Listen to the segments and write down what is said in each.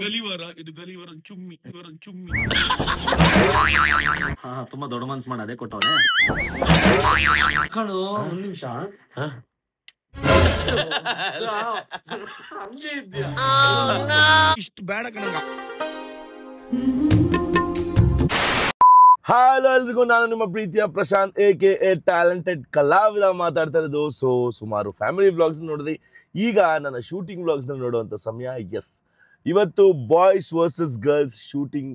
ಗಲಿವರ ಚುಮ್ಮಿ ತುಂಬಾ ದೊಡ್ಡ ಮನ್ಸ್ ಮಾಡಿ ಅದೇ ಕೊಟ್ಟವ್ರೆ ಕಣು. ಒಂದ್ ನಿಮಿಷ ಹಂಗೆ ಇದ್ಯಾ? ಇಷ್ಟು ಬೇಡ ಕಣಂಗ. ಹಲೋ ಎಲ್ರಿಗೂ, ನಾನು ನಿಮ್ಮ ಪ್ರೀತಿಯ ಪ್ರಶಾಂತ್ AKA ಟ್ಯಾಲೆಂಟೆಡ್ ಕಲಾವಿದ ಮಾತಾಡ್ತಾ ಇರೋದು. ಸುಮಾರು ಫ್ಯಾಮಿಲಿ ವ್ಲಾಗ್ಸ್ ನೋಡಿದ್ರಿ. ಈಗ ನನ್ನ ಶೂಟಿಂಗ್ ವ್ಲಾಗ್ಸ್ನ ನೋಡುವಂಥ ಸಮಯ. ಇವತ್ತು ಬಾಯ್ಸ್ ವರ್ಸಸ್ ಗರ್ಲ್ಸ್ ಶೂಟಿಂಗ್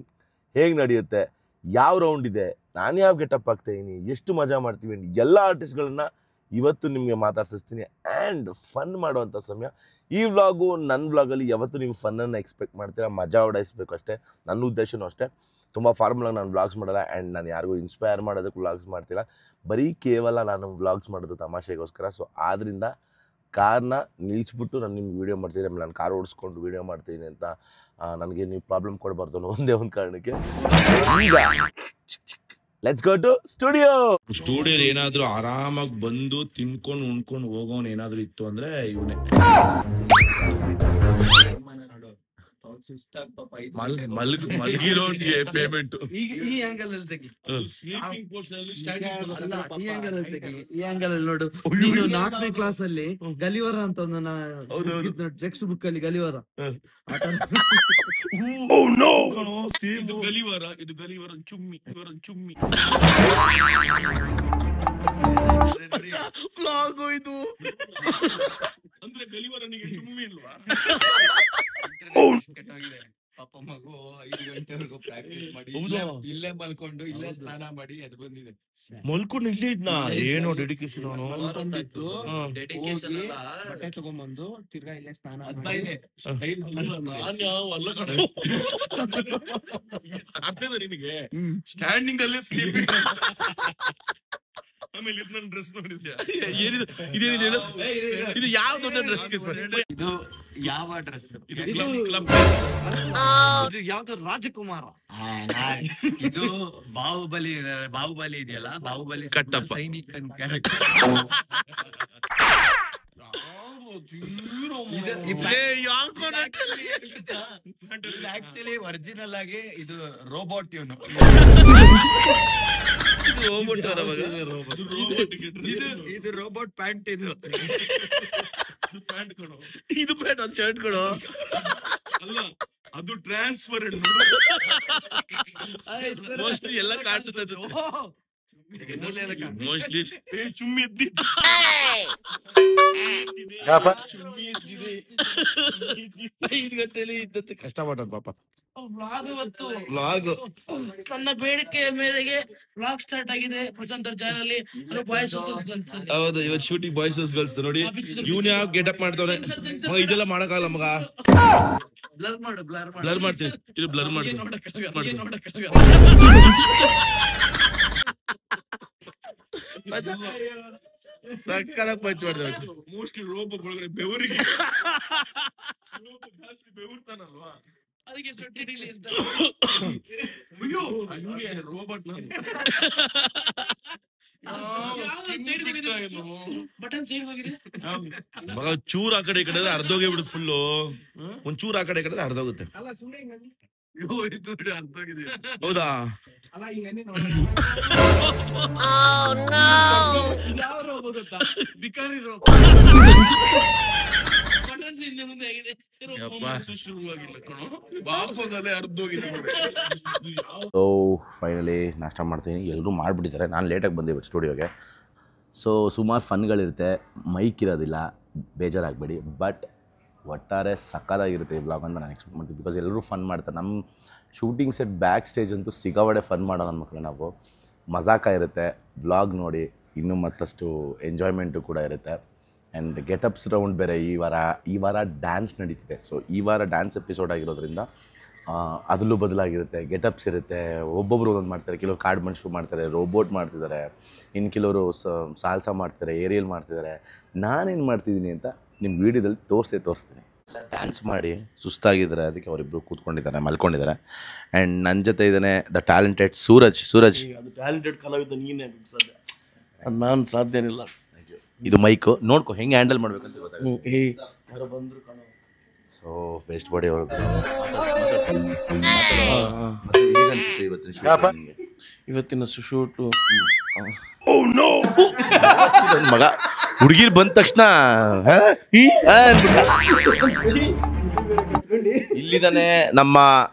ಹೇಗೆ ನಡೆಯುತ್ತೆ, ಯಾವ ರೌಂಡ್ ಇದೆ, ನಾನು ಯಾವ ಗೆಟಪ್ ಆಗ್ತಾಯಿದ್ದೀನಿ, ಎಷ್ಟು ಮಜಾ ಮಾಡ್ತೀವಿ, ಎಲ್ಲ ಆರ್ಟಿಸ್ಟ್ಗಳನ್ನ ಇವತ್ತು ನಿಮಗೆ ಮಾತಾಡ್ಸಿಸ್ತೀನಿ. ಆ್ಯಂಡ್ ಫನ್ ಮಾಡುವಂಥ ಸಮಯ ಈ ವ್ಲಾಗು. ನನ್ನ ವ್ಲಾಗಲ್ಲಿ ಯಾವತ್ತೂ ನೀವು ಫನ್ನನ್ನು ಎಕ್ಸ್ಪೆಕ್ಟ್ ಮಾಡ್ತೀರಾ, ಮಜಾ ಉಡಾಯಿಸ್ಬೇಕು ಅಷ್ಟೇ. ನನ್ನ ಉದ್ದೇಶನೂ ಅಷ್ಟೇ. ತುಂಬ ಫಾರ್ಮಲಾಗಿ ನಾನು ವ್ಲಾಗ್ಸ್ ಮಾಡಲ್ಲ, ಆ್ಯಂಡ್ ನಾನು ಯಾರಿಗೂ ಇನ್ಸ್ಪೈರ್ ಮಾಡೋದಕ್ಕೆ ವ್ಲಾಗ್ಸ್ ಮಾಡ್ತಿಲ್ಲ. ಬರೀ ಕೇವಲ ನಾನು ವ್ಲಾಗ್ಸ್ ಮಾಡೋದು ತಮಾಷೆಗೋಸ್ಕರ. ಸೊ ಆದ್ದರಿಂದ ಕಾರ್ನ ನಿಲ್ಲಿಸ್ಬಿಟ್ಟು ನಾನು ನಿಮ್ಗೆ ವೀಡಿಯೋ ಮಾಡ್ತೀನಿ. ಆಮೇಲೆ ನಾನು ಕಾರ್ ಓಡಿಸ್ಕೊಂಡು ವೀಡಿಯೋ ಮಾಡ್ತೀನಿ ಅಂತ ನನಗೆ ನೀವು ಪ್ರಾಬ್ಲಮ್ ಕೊಡಬಾರ್ದು ಅನ್ನೋ ಒಂದೇ ಒಂದು ಕಾರಣಕ್ಕೆ. ಈಗ let's go to studio. Studio ಏನಾದ್ರು ಆರಾಮಾಗಿ ಬಂದು ತಿನ್ಕೊಂಡು ಉಣ್ಕೊಂಡು ಹೋಗೋನ್ ಏನಾದ್ರು ಇತ್ತು ಅಂದ್ರೆ ಇವನೇ. ಮಲಗಿರೋನ್ಗೆ ಪೇಮೆಂಟ್. ಈ ಆಂಗಲ್ ಅಲ್ಲಿ ತೆಗಿ, ಈ ಆಂಗಲ್ ಅಲ್ಲಿ ತೆಗಿ, ಈ ಆಂಗಲ್ ಅಲ್ಲಿ ನೋಡು. ನೀನು 4ನೇ ಕ್ಲಾಸ್ ಅಲ್ಲಿ ಗಲಿವರ ಅಂತ ಒಂದು ಟೆಕ್ಸ್ಟ್ ಬುಕ್ ಅಲ್ಲಿ ಗಲಿವರ. ಇದು ಗಲಿವರ ಚುಮ್ಮಿ ವ್ಲಾಗು ಇದು ಅಂದ್ರೆ ಗಲಿವರನಿಗೆ ಚುಮ್ಮಿ ಇಲ್ವಾ? ಪಾಪ ಮಗು 5 ಗಂಟೆವರೆಗೂ ಪ್ರಾಕ್ಟೀಸ್ ಮಾಡಿ ಇಲ್ಲೇ ಮಲ್ಕೊಂಡು ಇಲ್ಲೇ ಸ್ನಾನ ಮಾಡಿ ಅದು ಬಂದಿದೆ. ಮಲ್ಕೊಂಡು ಇಲ್ಲೇ ಇದ್ನ. ಏನೋ ಡೆಡಿಕೇಶನ್. ಡೆಡಿಕೇಶನ್ ಬಟ್ಟೆ ತಗೊಂಡ್ಬಂದು ತಿರ್ಗಾ ಇಲ್ಲೇ ಸ್ನಾನ ಅರ್ಥದ ನಿನಗೆ ಸ್ಟ್ಯಾಂಡಿಂಗ್ ಅಲ್ಲೇ ಸ್ಲೀಪಿಂಗ್. ಆಮೇಲೆ ಇದು ನನ್ನ ಡ್ರೆಸ್ ನೋಡಿದ್ಯಾ? ಇದೇನಿದೆ ಹೇಳು? ಇದು ಯಾವ ದೊಡ್ಡ ಡ್ರೆಸ್? ಇದು ಯಾವ ಡ್ರೆಸ್? ಯಾವ್ದು ರಾಜಕುಮಾರ? ಇದು ಬಾಹುಬಲಿ ಇದೆಯಲ್ಲ, ಬಾಹುಬಲಿ ಕಟ್ಟಪ್ಪ ಸೈನಿಕನ್ ಕ್ಯಾರೆಕ್ಟರ್. ಆಕ್ಚುಲಿ ಒರಿಜಿನಲ್ ಆಗಿ ಇದು ರೋಬೋಟ್. ಇವನು ಇದು ರೋಬೋಟ್ ಪ್ಯಾಂಟ್. ಇದು ಪ್ಯಾಂಟ್ ಕೊಡು, ಇದು ಪ್ಯಾಂಟ್, ಒಂದು ಶರ್ಟ್ ಕೊಡು. ಅಲ್ಲ ಅದು ಟ್ರಾನ್ಸ್ಫರ್. ಮೋಸ್ಟ್ಲಿ ಎಲ್ಲ ಕಾಣಿಸುತ್ತೆ. ಮೋಸ್ಟ್ಲಿ ಚುಮ್ಮಿ ಎದ್ದಿತ್ತು. ಕಷ್ಟಪಟ್ಟ ಪಾಪ. ವ್ಲಾಗ್ ನನ್ನ ಬೇಡಿಕೆಯ ಮೇರೆಗೆ ವ್ಲಾಗ್ ಸ್ಟಾರ್ಟ್ ಆಗಿದೆ ಪ್ರಶಾಂತ್ ಚಾನಲ್ ಅಲ್ಲಿ. Boys versus girls. ಹೌದು, ಇವತ್ತು ಶೂಟಿಂಗ್ ಬಾಯ್ಸ್ ವರ್ಸಸ್ ಗರ್ಲ್ಸ್. ನೋಡಿ ಇವ್ನ ಯಾವ ಗೆಟಪ್ ಮಾಡ್ತವ್ರೆ. ಇದೆಲ್ಲ ಮಾಡಕ್ಕಾಗಲ್ಲ ಮಗ. ಬ್ಲರ್ ಮಾಡ್ತೀವಿ, ಇದು ಬ್ಲರ್ ಮಾಡ್ತೀವಿ. ಸಕ್ಕದಾಗಿ ಪಂಚ್ ಮಾಡ್ತೇವೆ. ಮೋಸ್ಟ್ಲಿ ರೋಬೋ ಒಳಗಡೆ ಬೆವರಿಗೆ ಜಾಸ್ತಿ ಬೆವರ್ತಾನಲ್ವಾ, ಅದಕ್ಕೆ ಸೊಟ್ಟಿ ರಿಲೀಸ್. ಅಯ್ಯೋ ರೋಬೋಟ್ ಬಟನ್ ಸೈಡ್ ಹೋಗಿದೆ ಮಗ. ಚೂರ್ ಆ ಕಡೆ ಈ ಕಡೆ ಅರ್ಧೋಗೇ ಬಿಡುತ್ತೆ ಫುಲ್ಲು. ಒಂದ್ ಚೂರ್ ಆ ಕಡೆ ಈ ಕಡೆ ಅರ್ಧೋಗುತ್ತೆ. ಹೌದಾ? ಬಿಕಾರಿ ರೋಗ. ಬಟನ್ಸ್ ಹಿಂದೆ ಮುಂದೆ ಆಗಿದೆ. ಸೊ ಫೈನಲಿ ನಾಷ್ಟ ಮಾಡ್ತೀನಿ. ಎಲ್ಲರೂ ಮಾಡಿಬಿಟ್ಟಿದ್ದಾರೆ. ನಾನು ಲೇಟಾಗಿ ಬಂದೆ ಇವತ್ತು ಸ್ಟುಡಿಯೋಗೆ. ಸೊ ಸುಮಾರು ಫನ್ಗಳಿರುತ್ತೆ, ಮೈಕ್ ಇರೋದಿಲ್ಲ, ಬೇಜಾರಾಗಬೇಡಿ. ಬಟ್ ಒಟ್ಟಾರೆ ಸಕ್ಕದಾಗಿರುತ್ತೆ ಈ ವ್ಲಾಗ್ ಅಂತ ನಾನು ಎಕ್ಸ್ಪೆಕ್ಟ್ ಮಾಡ್ತೀನಿ. ಬಿಕಾಸ್ ಎಲ್ಲರೂ ಫನ್ ಮಾಡ್ತಾರೆ. ನಮ್ಮ ಶೂಟಿಂಗ್ ಸೆಟ್ ಬ್ಯಾಕ್ ಸ್ಟೇಜ್ ಅಂತೂ ಸಿಗಾವಡೆ ಫನ್ ಮಾಡೋ ನನ್ನ ಮಕ್ಕಳು ನಾವು. ಮಜಾಕ ಇರುತ್ತೆ. ವ್ಲಾಗ್ ನೋಡಿ ಇನ್ನೂ ಮತ್ತಷ್ಟು ಎಂಜಾಯ್ಮೆಂಟು ಕೂಡ ಇರುತ್ತೆ. ಆ್ಯಂಡ್ ಗೆಟಪ್ಸ್ ರೌಂಡ್ ಬೇರೆ ಈ ವಾರ ಡ್ಯಾನ್ಸ್ ನಡೀತಿದೆ. ಸೊ ಈ ವಾರ ಡ್ಯಾನ್ಸ್ ಎಪಿಸೋಡ್ ಆಗಿರೋದ್ರಿಂದ ಅದರಲ್ಲೂ ಬದಲಾಗಿರುತ್ತೆ. ಗೆಟಪ್ಸ್ ಇರುತ್ತೆ. ಒಬ್ಬೊಬ್ಬರು ಒಂದೊಂದು ಮಾಡ್ತಾರೆ. ಕೆಲವರು ಕಾರ್ಡ್ ಮನುಷ್ಯರು ಮಾಡ್ತಾರೆ, ರೋಬೋಟ್ ಮಾಡ್ತಿದ್ದಾರೆ, ಇನ್ನು ಕೆಲವರು ಸಾಲ್ಸ ಮಾಡ್ತಾರೆ, ಏರಿಯಲ್ ಮಾಡ್ತಿದ್ದಾರೆ. ನಾನೇನು ಮಾಡ್ತಿದ್ದೀನಿ ಅಂತ ನಿಮ್ಮ ವೀಡಿಯೋದಲ್ಲಿ ತೋರಿಸ್ತೀನಿ. ಡ್ಯಾನ್ಸ್ ಮಾಡಿ ಸುಸ್ತಾಗಿದ್ದಾರೆ, ಅದಕ್ಕೆ ಅವರಿಬ್ಬರು ಕೂತ್ಕೊಂಡಿದ್ದಾರೆ, ಮಲ್ಕೊಂಡಿದ್ದಾರೆ. ಆ್ಯಂಡ್ ನನ್ನ ಜೊತೆ ಇದ್ದಾನೆ ದ ಟ್ಯಾಲೆಂಟೆಡ್ ಸೂರಜ್. ಅದು ಟ್ಯಾಲೆಂಟೆಡ್ ಕಲಾವಿದ ನೀನೇ ಸಾಧ್ಯ, ನಾನು ಸಾಧ್ಯನಿಲ್ಲ. ಇದು ಮೈಕು ನೋಡ್ಕೊ ಹೆಂಗೆ ಹ್ಯಾಂಡಲ್ ಮಾಡ್ಬೇಕಂತ ಗೊತ್ತಾಗುತ್ತೆ. ಯಾರು ಬಂದ್ರು ಕಾಣೋ. ಸೊ ವೇಸ್ಟ್ ಬಾಡಿ ಅವರು ಮತ್ತೆ ಹೇಗನ್ಸುತ್ತೆ ಇವತ್ತಿನ shoot ನಿಂಗೆ? ಇವತ್ತಿನ ಶೂಟು ನನ್ ಮಗ ಹುಡುಗಿರ್ ಬಂದ ತಕ್ಷಣ ಇಲ್ಲಿದಾನೆ ನಮ್ಮ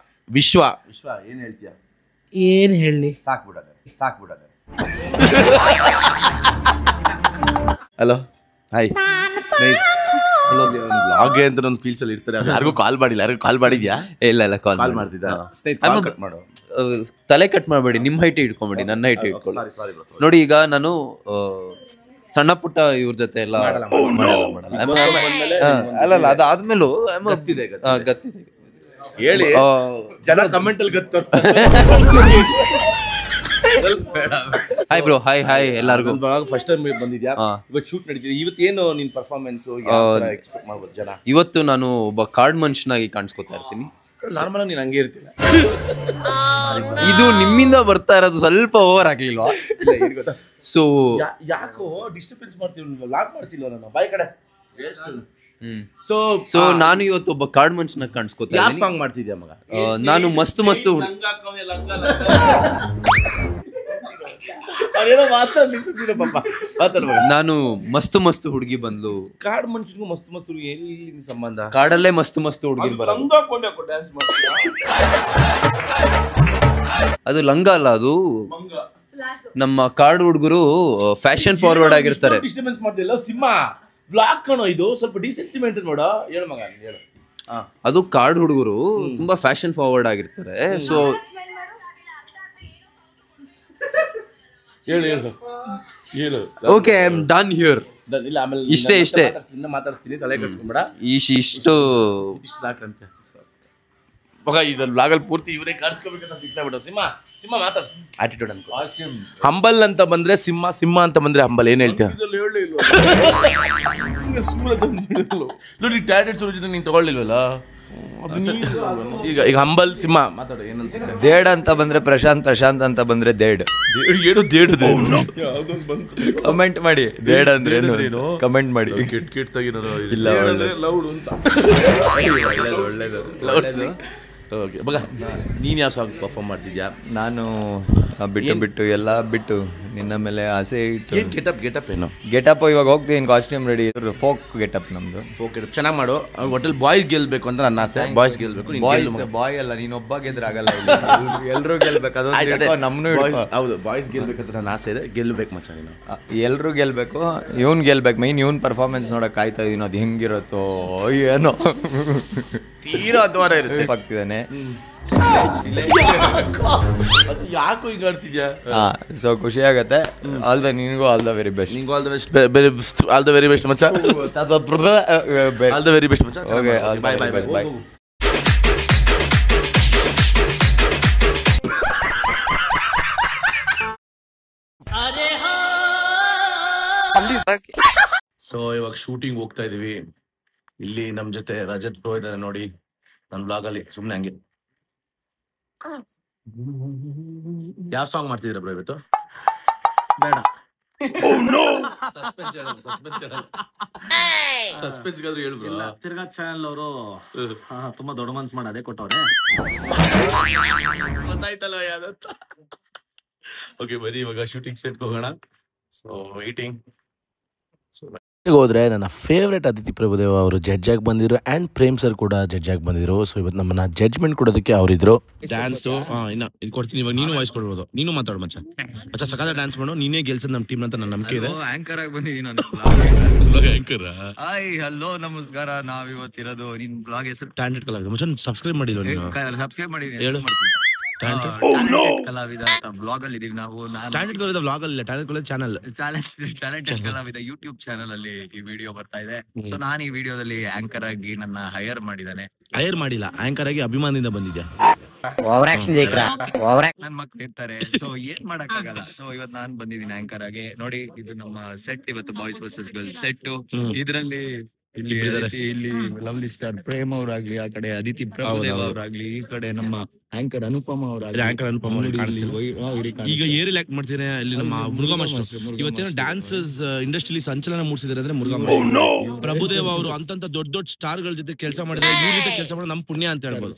ವಿಶ್ವ. ಏನ್ ಹೇಳ್ತೀಯ? ಏನ್ ಹೇಳಿ, ಸಾಕ್ಬಿಡದೆ. ಹಲೋ ಹಾಯ್ ಸ್ನೇಹಿತ. ಬ್ಲಾಗ್ ಅಂತ ಒಂದು ಫೀಲ್ಸ್ ಅಲ್ಲಿ ಇರ್ತಾರೆ. ಯಾರಿಗೂ ಕಾಲ್ ಮಾಡಿಲ್ಲ? ಯಾರಿಗೂ ಕಾಲ್ ಮಾಡಿದ್ಯಾ? ಇಲ್ಲ ಕಾಲ್ ಮಾಡ್ತಿದ್ದ ಸ್ನೇಹಿತ ಕಟ್ ಮಾಡು. ತಲೆ ಕಟ್ ಮಾಡಬೇಡಿ, ನಿಮ್ಮ ಹೈಟ್ ಇಟ್ಕೊಂಬೇಡಿ, ನನ್ನ ಹೈಟ್ ಇಟ್ಕೊಳ್ಳಿ. ಸಾರಿ ನೋಡಿ ಈಗ ನಾನು ಸಣ್ಣ ಪುಟ್ಟ ಇವ್ರ ಜೊತೆ ಎಲ್ಲ ಮಾಡಲ್ಲ. ಅಲ್ಲಲ್ಲ ಅದಾದ್ಮೇಲೂ ಗತ್ತಿದೆ ಹೇಳಿ. ಜನ ಕಮೆಂಟ್ ಅಲ್ಲಿ ಗತ್ತು ಹಾಯ್ ಬ್ರೋ, ಹಾಯ್ ಎಲ್ಲರಿಗೂ. ಫಸ್ಟ್ ಟೈಮ್ ಬಂದಿದ್ಯಾ? ಇವತ್ತು ಶೂಟ್ ನಡೀತಿದೆ. ಇವತ್ತು ಏನು ನಿನ್ ಪರ್ಫಾರ್ಮೆನ್ಸ್ ಎಕ್ಸ್ಪೆಕ್ಟ್ ಮಾಡ್ಬೋದು ಜನ? ಇವತ್ತು ನಾನು ಒಬ್ಬ ಕಾರ್ಡ್ ಮನುಷ್ಯನಾಗಿ ಕಾಣಿಸ್ಕೊತಾ ಇರ್ತೀನಿ. ನಾರ್ಮಲ್ ನೀನ್ ಹಂಗೆ ಇರ್ತಿಲ್ಲ. ಇದು ನಿಮ್ಮಿಂದ ಬರ್ತಾ ಇರೋದು ಸ್ವಲ್ಪ ಓವರ್ ಆಗ್ಲಿಲ್ವಾ? ಸೊ ಯಾಕೋ ಡಿಸ್ಟರ್ಬೆನ್ಸ್ ಮಾಡ್ತೀವಿ, ಲಾಕ್ ಮಾಡ್ತಿಲ್ವ ನಾನು ಬಾಯ್ ಕಡೆ. ಸೊ ನಾನು ಇವತ್ತು ಒಬ್ಬ ಕಾರ್ಡ್ ಮನುಷ್ಯನಾಗಿ ಕಾಣಿಸ್ಕೊತಾ ಯಾವ ಇದ್ದೀನಿ. ಸಾಂಗ್ ಮಾಡ್ತಿದ್ಯಾ ಮಗ? ನಾನು ಮಸ್ತ್ ನಾನು ಮಸ್ತ್ ಹುಡುಗಿ ಬಂದ್ಲು. ಕಾಡ್ ಮನುಷ್ಯನಿಗೂ ಮಸ್ತ್ ಎಲ್ಲಿ ಸಂಬಂಧ? ಕಾಡಲ್ಲೇ ಮಸ್ತ್ ಹುಡುಗಿ ಬರ. ಅದು ಲಂಗ ಅಲ್ಲ, ಅದು ನಮ್ಮ ಕಾಡು ಹುಡುಗರು ಫ್ಯಾಷನ್ ಫಾರ್ವರ್ಡ್ ಆಗಿರ್ತಾರೆ. ಡಿಸ್ಟರ್ಬೆನ್ಸ್ ಮಾಡ್ತಿಲ್ಲ ಸಿಂಹ ಬ್ಲಾಕ್ ಕಣೋ, ಇದು ಸ್ವಲ್ಪ ಡಿಸೆನ್ಸಿ ಮೇಂಟೈನ್ ಮಾಡೋ. ಹೇಳು ಮಗ, ಹೇಳು. ಅದು ಕಾಡು ಹುಡುಗರು ತುಂಬಾ ಫ್ಯಾಷನ್ ಫಾರ್ವರ್ಡ್ ಆಗಿರ್ತಾರೆ. ಸೊ ಹೇಳು. Okay, I am done here. ಇಲ್ಲ ಆಮೇಲೆ ಇಷ್ಟೇ ಮಾತಾಡ್ತೀನಿ, ತಲೆ ಕೆಡಿಸ್ಕೊಂಬೇಡ. ಇಷ್ಟು ಸಾಕಂತೆ ಮಗ. ಈಗ ಬ್ಲಾಗಲ್ಲಿ ಪೂರ್ತಿ ಇವರೇ ಕಾಣಿಸ್ಕೋಬೇಕಂತ ಫಿಕ್ಸ್ ಆಗ್ಬಿಟ್ಟು. ಸಿಂಹ ಮಾತಾಡ್. ಆಟಿಟ್ಯೂಡ್ ಅನ್ಕೋ. ಹಂಬಲ್ ಅಂತ ಬಂದ್ರೆ ಸಿಂಹ ಅಂತ ಬಂದ್ರೆ ಹಂಬಲ್. ಏನ್ ಹೇಳ್ತೀಯ? ನೋಡಿ ಟ್ಯಾಲೆಂಟ್ ಸೂಚಿತ ನೀನ್ ತಗೊಳ್ಳಿಲ್ವಲ್ಲ. ಈಗ ಹಂಬಲ್ ಸಿಂಹ ಮಾತಾಡು, ಏನನ್ಸುತ್ತೆ? ದೇಡ್ ಅಂತ ಬಂದ್ರೆ ಪ್ರಶಾಂತ್ ಅಂತ ಬಂದ್ರೆ ದೇಡ್. ಏನು ದೇಡ್? ಕಮೆಂಟ್ ಮಾಡಿ ದೇಡ್ ಅಂದ್ರೆ ಕಮೆಂಟ್ ಮಾಡಿ. ಇಲ್ಲ ಲೌಡ್ ಅಂತ. ಒಳ್ಳೇದು. ಓಕೆ ಮಗ, ನೀನ್ ಯಾವ ಸಾಂಗ್ ಪರ್ಫಾರ್ಮ್ ಮಾಡ್ತಿದ್ಯಾ? ನಾನು ಬಿಟ್ಟು ಎಲ್ಲ ಬಿಟ್ಟು ನಿನ್ನ ಮೇಲೆ ಆಸೆ ಇಟ್ಟು. ಗೆಟಪ್ ಏನು? ಗೆಟಪ್ ಇವಾಗ ಹೋಗ್ತೀನಿ, ಕಾಸ್ಟ್ಯೂಮ್ ರೆಡಿ. ಫೋಕ್ ಗೆಟಪ್ ನಮ್ದು. ಫೋಕ್ ಗೆಟಪ್ ಚೆನ್ನಾಗಿ ಮಾಡು. ಹೋಟೆಲ್ ಬಾಯ್ಸ್ ಗೆಲ್ಬೇಕು ಅಂತ ನನ್ನ ಆಸೆ. ಬಾಯ್ಸ್ ಗೆಲ್ಬೇಕು. ಬಾಯ್ ಅಲ್ಲ, ನೀನೊಬ್ಬ ಗೆದ್ರಾಗಲ್ಲ. ಎಲ್ರೂ ಗೆಲ್ಬೇಕು, ಅದು ನಮ್ನು. ಹೌದು, ಬಾಯ್ಸ್ ಗೆಲ್ಬೇಕಂತ ನನ್ನ ಆಸೆ ಇದೆ. ಗೆಲ್ಬೇಕು ಮಚ್ಚ ನೀನು. ಎಲ್ರೂ ಗೆಲ್ಬೇಕು, ಇವ್ನ್ ಗೆಲ್ಬೇಕು. ಮೈನ್ ಇವ್ನ್ ಪರ್ಫಾರ್ಮೆನ್ಸ್ ನೋಡಕ್ ಕಾಯ್ತಾ ಇದೀನಿ. ಅದು ಹೆಂಗಿರುತ್ತೋ ಏನೋ, ತೀರಾ ಅದ್ವಾರ ಇರುತ್ತೆ. ಆಗ್ತಿದ್ದಾನೆ. ಅದು ಯಾಕೋ ಈಗ ಆಡ್ತಿದ್ಯಾ? ಸೊ ಖುಷಿ ಆಗತ್ತೆ. ನಿನಗೂ ಆಲ್ ದ ವೆರಿ ಬೆಸ್ಟ್. ನಿಂಗೂ all the best. All the very best ಮಚ್ಚ. ಆಲ್ ದ ವೆರಿ ಬೆಸ್ಟ್ ಮಚ್ಚ. Okay, bye. ಸೊ ಇವಾಗ ಶೂಟಿಂಗ್ ಹೋಗ್ತಾ ಇದೀವಿ. ಇಲ್ಲಿ ನಮ್ ಜೊತೆ ರಜತ್ ಬ್ರೋ ಇದಾರೆ ನೋಡಿ ನನ್ ಬ್ಲಾಗ್ ಅಲ್ಲಿ. ಸುಮ್ನೆ ಹಂಗೆ. ಯಾವ ಸಾಂಗ್ ಮಾಡ್ತಿದ್ದೀರಾ ಬ್ರೋ ಇವತ್ತು? ಬೇಡ, ಸಸ್ಪೆನ್ಸ್ ಗಾದ್ರು ಹೇಳು ಬ್ರೋ. ತಿರ್ಗಾ ಚಾನಲ್ ಅವರು ತುಂಬಾ ದೊಡ್ಡ ಮನ್ಸ್ ಮಾಡಿ ಅದೇ ಕೊಟ್ಟವ್ರೆ. ಗೊತ್ತಾಯ್ತಲ್ಲ ಯಾವ್ದಂತ. ಓಕೆ ಬರೀ ಇವಾಗ ಶೂಟಿಂಗ್ ಸೆಟ್ ಹೋಗೋಣ. So waiting. ಹೋದ್ರೆ ನನ್ನ ಫೇವ್ರೇಟ್ ಅದಿತಿ ಪ್ರಭುದೇವ ಅವರು ಜಡ್ಜ್ ಆಗಿ ಬಂದಿದ್ರು ಆ್ಯಂಡ್ ಪ್ರೇಮ್ ಸರ್ ಕೂಡ ಜಡ್ಜ್ ಆಗಿ ಬಂದಿದ್ರು. ಸೊ ಇವತ್ತು ನಮ್ಮನ್ನ ಜಡ್ಜ್ಮೆಂಟ್ ಕೊಡೋದಕ್ಕೆ ಅವರಿದ್ರು. ಡ್ಯಾನ್ಸು ಇನ್ನ ಇದು ಕೊಡ್ತೀನಿ. ಇವಾಗ ನೀನು ವಾಯ್ಸ್ ಕೊಡ್ಬೋದು. ನೀನು ಮಾತಾಡು ಮಚ್ಚ. ಸಕಾಲ ಡ್ಯಾನ್ಸ್ ಮಾಡು. ನೀನೇ ಗೆಲ್ಸದ್ ನಮ್ಮ ಟೀಮ್ ಅಂತ ನನ್ನ ನಂಬಿಕೆ ಇದೆ. ಆಂಕರ್ ಆಗಿ ಬಂದಿದ್ದೀನಿ ನಾನು. ಆಂಕರ್ ಹಾಯ್ ಹಲೋ ನಮಸ್ಕಾರ. ನಾವಿವತ್ತಿರೋದು ನಿನ್ ಬ್ಲಾಗ್ ಹೆಸರು ಟ್ಯಾಲೆಂಟ್ ಕಲಾವಿದ. ಮಚ್ಚ ಸಬ್ಸ್ಕ್ರೈಬ್ ಮಾಡಿಲ್ವ ನೀನು? ಸಬ್ಸ್ಕ್ರೈಬ್ ಮಾಡಿದ್ದೀನಿ. ಹೇಳು. ಕಲಾವಿದ ಅಂತ ಬ್ಲಾಗ್ ಅಲ್ಲಿ ಇದೀವಿ ನಾವು. ಟ್ಯಾಲೆಂಟ್ ಕಲಾವಿದ ಬ್ಲಾಗ್ ಅಲ್ಲಿ, ಟ್ಯಾಲೆಂಟ್ ಕಲಾವಿದ ಚಾನಲ್. ಟ್ಯಾಲೆಂಟೆಡ್ ಕಲಾವಿದ ಯೂಟ್ಯೂಬ್ ಚಾನಲ್ ಅಲ್ಲಿ ಈ ವಿಡಿಯೋ ಬರ್ತಾ ಇದೆ. ಸೊ ನಾನು ಈ ವಿಡಿಯೋದಲ್ಲಿ ಆಂಕರ್ ಆಗಿ ನನ್ನ ಹೈಯರ್ ಮಾಡಿದ್ದಾನೆ. ಹೈಯರ್ ಮಾಡಿಲ್ಲ, ಆಂಕರ್ ಆಗಿ ಅಭಿಮಾನದಿಂದ ಬಂದಿದ್ಯಾ. ನನ್ ಮಕ್ಳು ಇರ್ತಾರೆ. ಸೊ ಏನ್ ಮಾಡಕ್ ಆಗಲ್ಲ. ಸೊ ಇವತ್ತು ನಾನ್ ಬಂದಿದ್ದೀನಿ ಆಂಕರ್ ಆಗಿ. ನೋಡಿ ಇದು ನಮ್ಮ ಸೆಟ್. ಇವತ್ತು ಬಾಯ್ಸ್ ವರ್ಸಸ್ ಗರ್ಲ್ಸ್ ಸೆಟ್. ಇದ್ರಲ್ಲಿ ಇಲ್ಲಿ ಲವ್ಲಿ ಸ್ಟಾರ್ ಪ್ರೇಮ್ ಅವ್ರಾಗ್ಲಿ, ಆ ಕಡೆ ಅದಿತಿ ಪ್ರಭುದೇವ್ ಅವ್ರಾಗ್ಲಿ, ಈ ಕಡೆ ನಮ್ಮ ಆಂಕರ್ ಅನುಪಮ ಅವರ ಆಂಕರ್ ಅನುಪಮ ಅವ್ರಿಗೆ ಕಾಣಿಸ್ತಿಲ್ಲ. ಈಗ ಏರಿಯಲ್ಲಿ ಆಕ್ಟ್ ಮಾಡ್ತಿದ್ದಾರೆ ಇಲ್ಲಿ ನಮ್ಮ ಮುರುಘಾ ಮಾಸ್ಟರ್. ಇವತ್ತೇನೋ ಡ್ಯಾನ್ಸಸ್ ಇಂಡಸ್ಟ್ರಿಲಿ ಸಂಚಲನ ಮೂಡಿಸಿದ್ದಾರೆ ಅಂದ್ರೆ ಮುರುಘಾ ಮಾಸ್ಟರ್. ಪ್ರಭುದೇವ ಅವರು ಅಂತಂತ ದೊಡ್ಡ ದೊಡ್ಡ ಸ್ಟಾರ್ ಗಳ ಜೊತೆ ಕೆಲಸ ಮಾಡಿದ್ರೆ, ಇವ್ರ ಜೊತೆ ಕೆಲಸ ಮಾಡೋದು ನಮ್ ಪುಣ್ಯ ಅಂತ ಹೇಳ್ಬೋದು.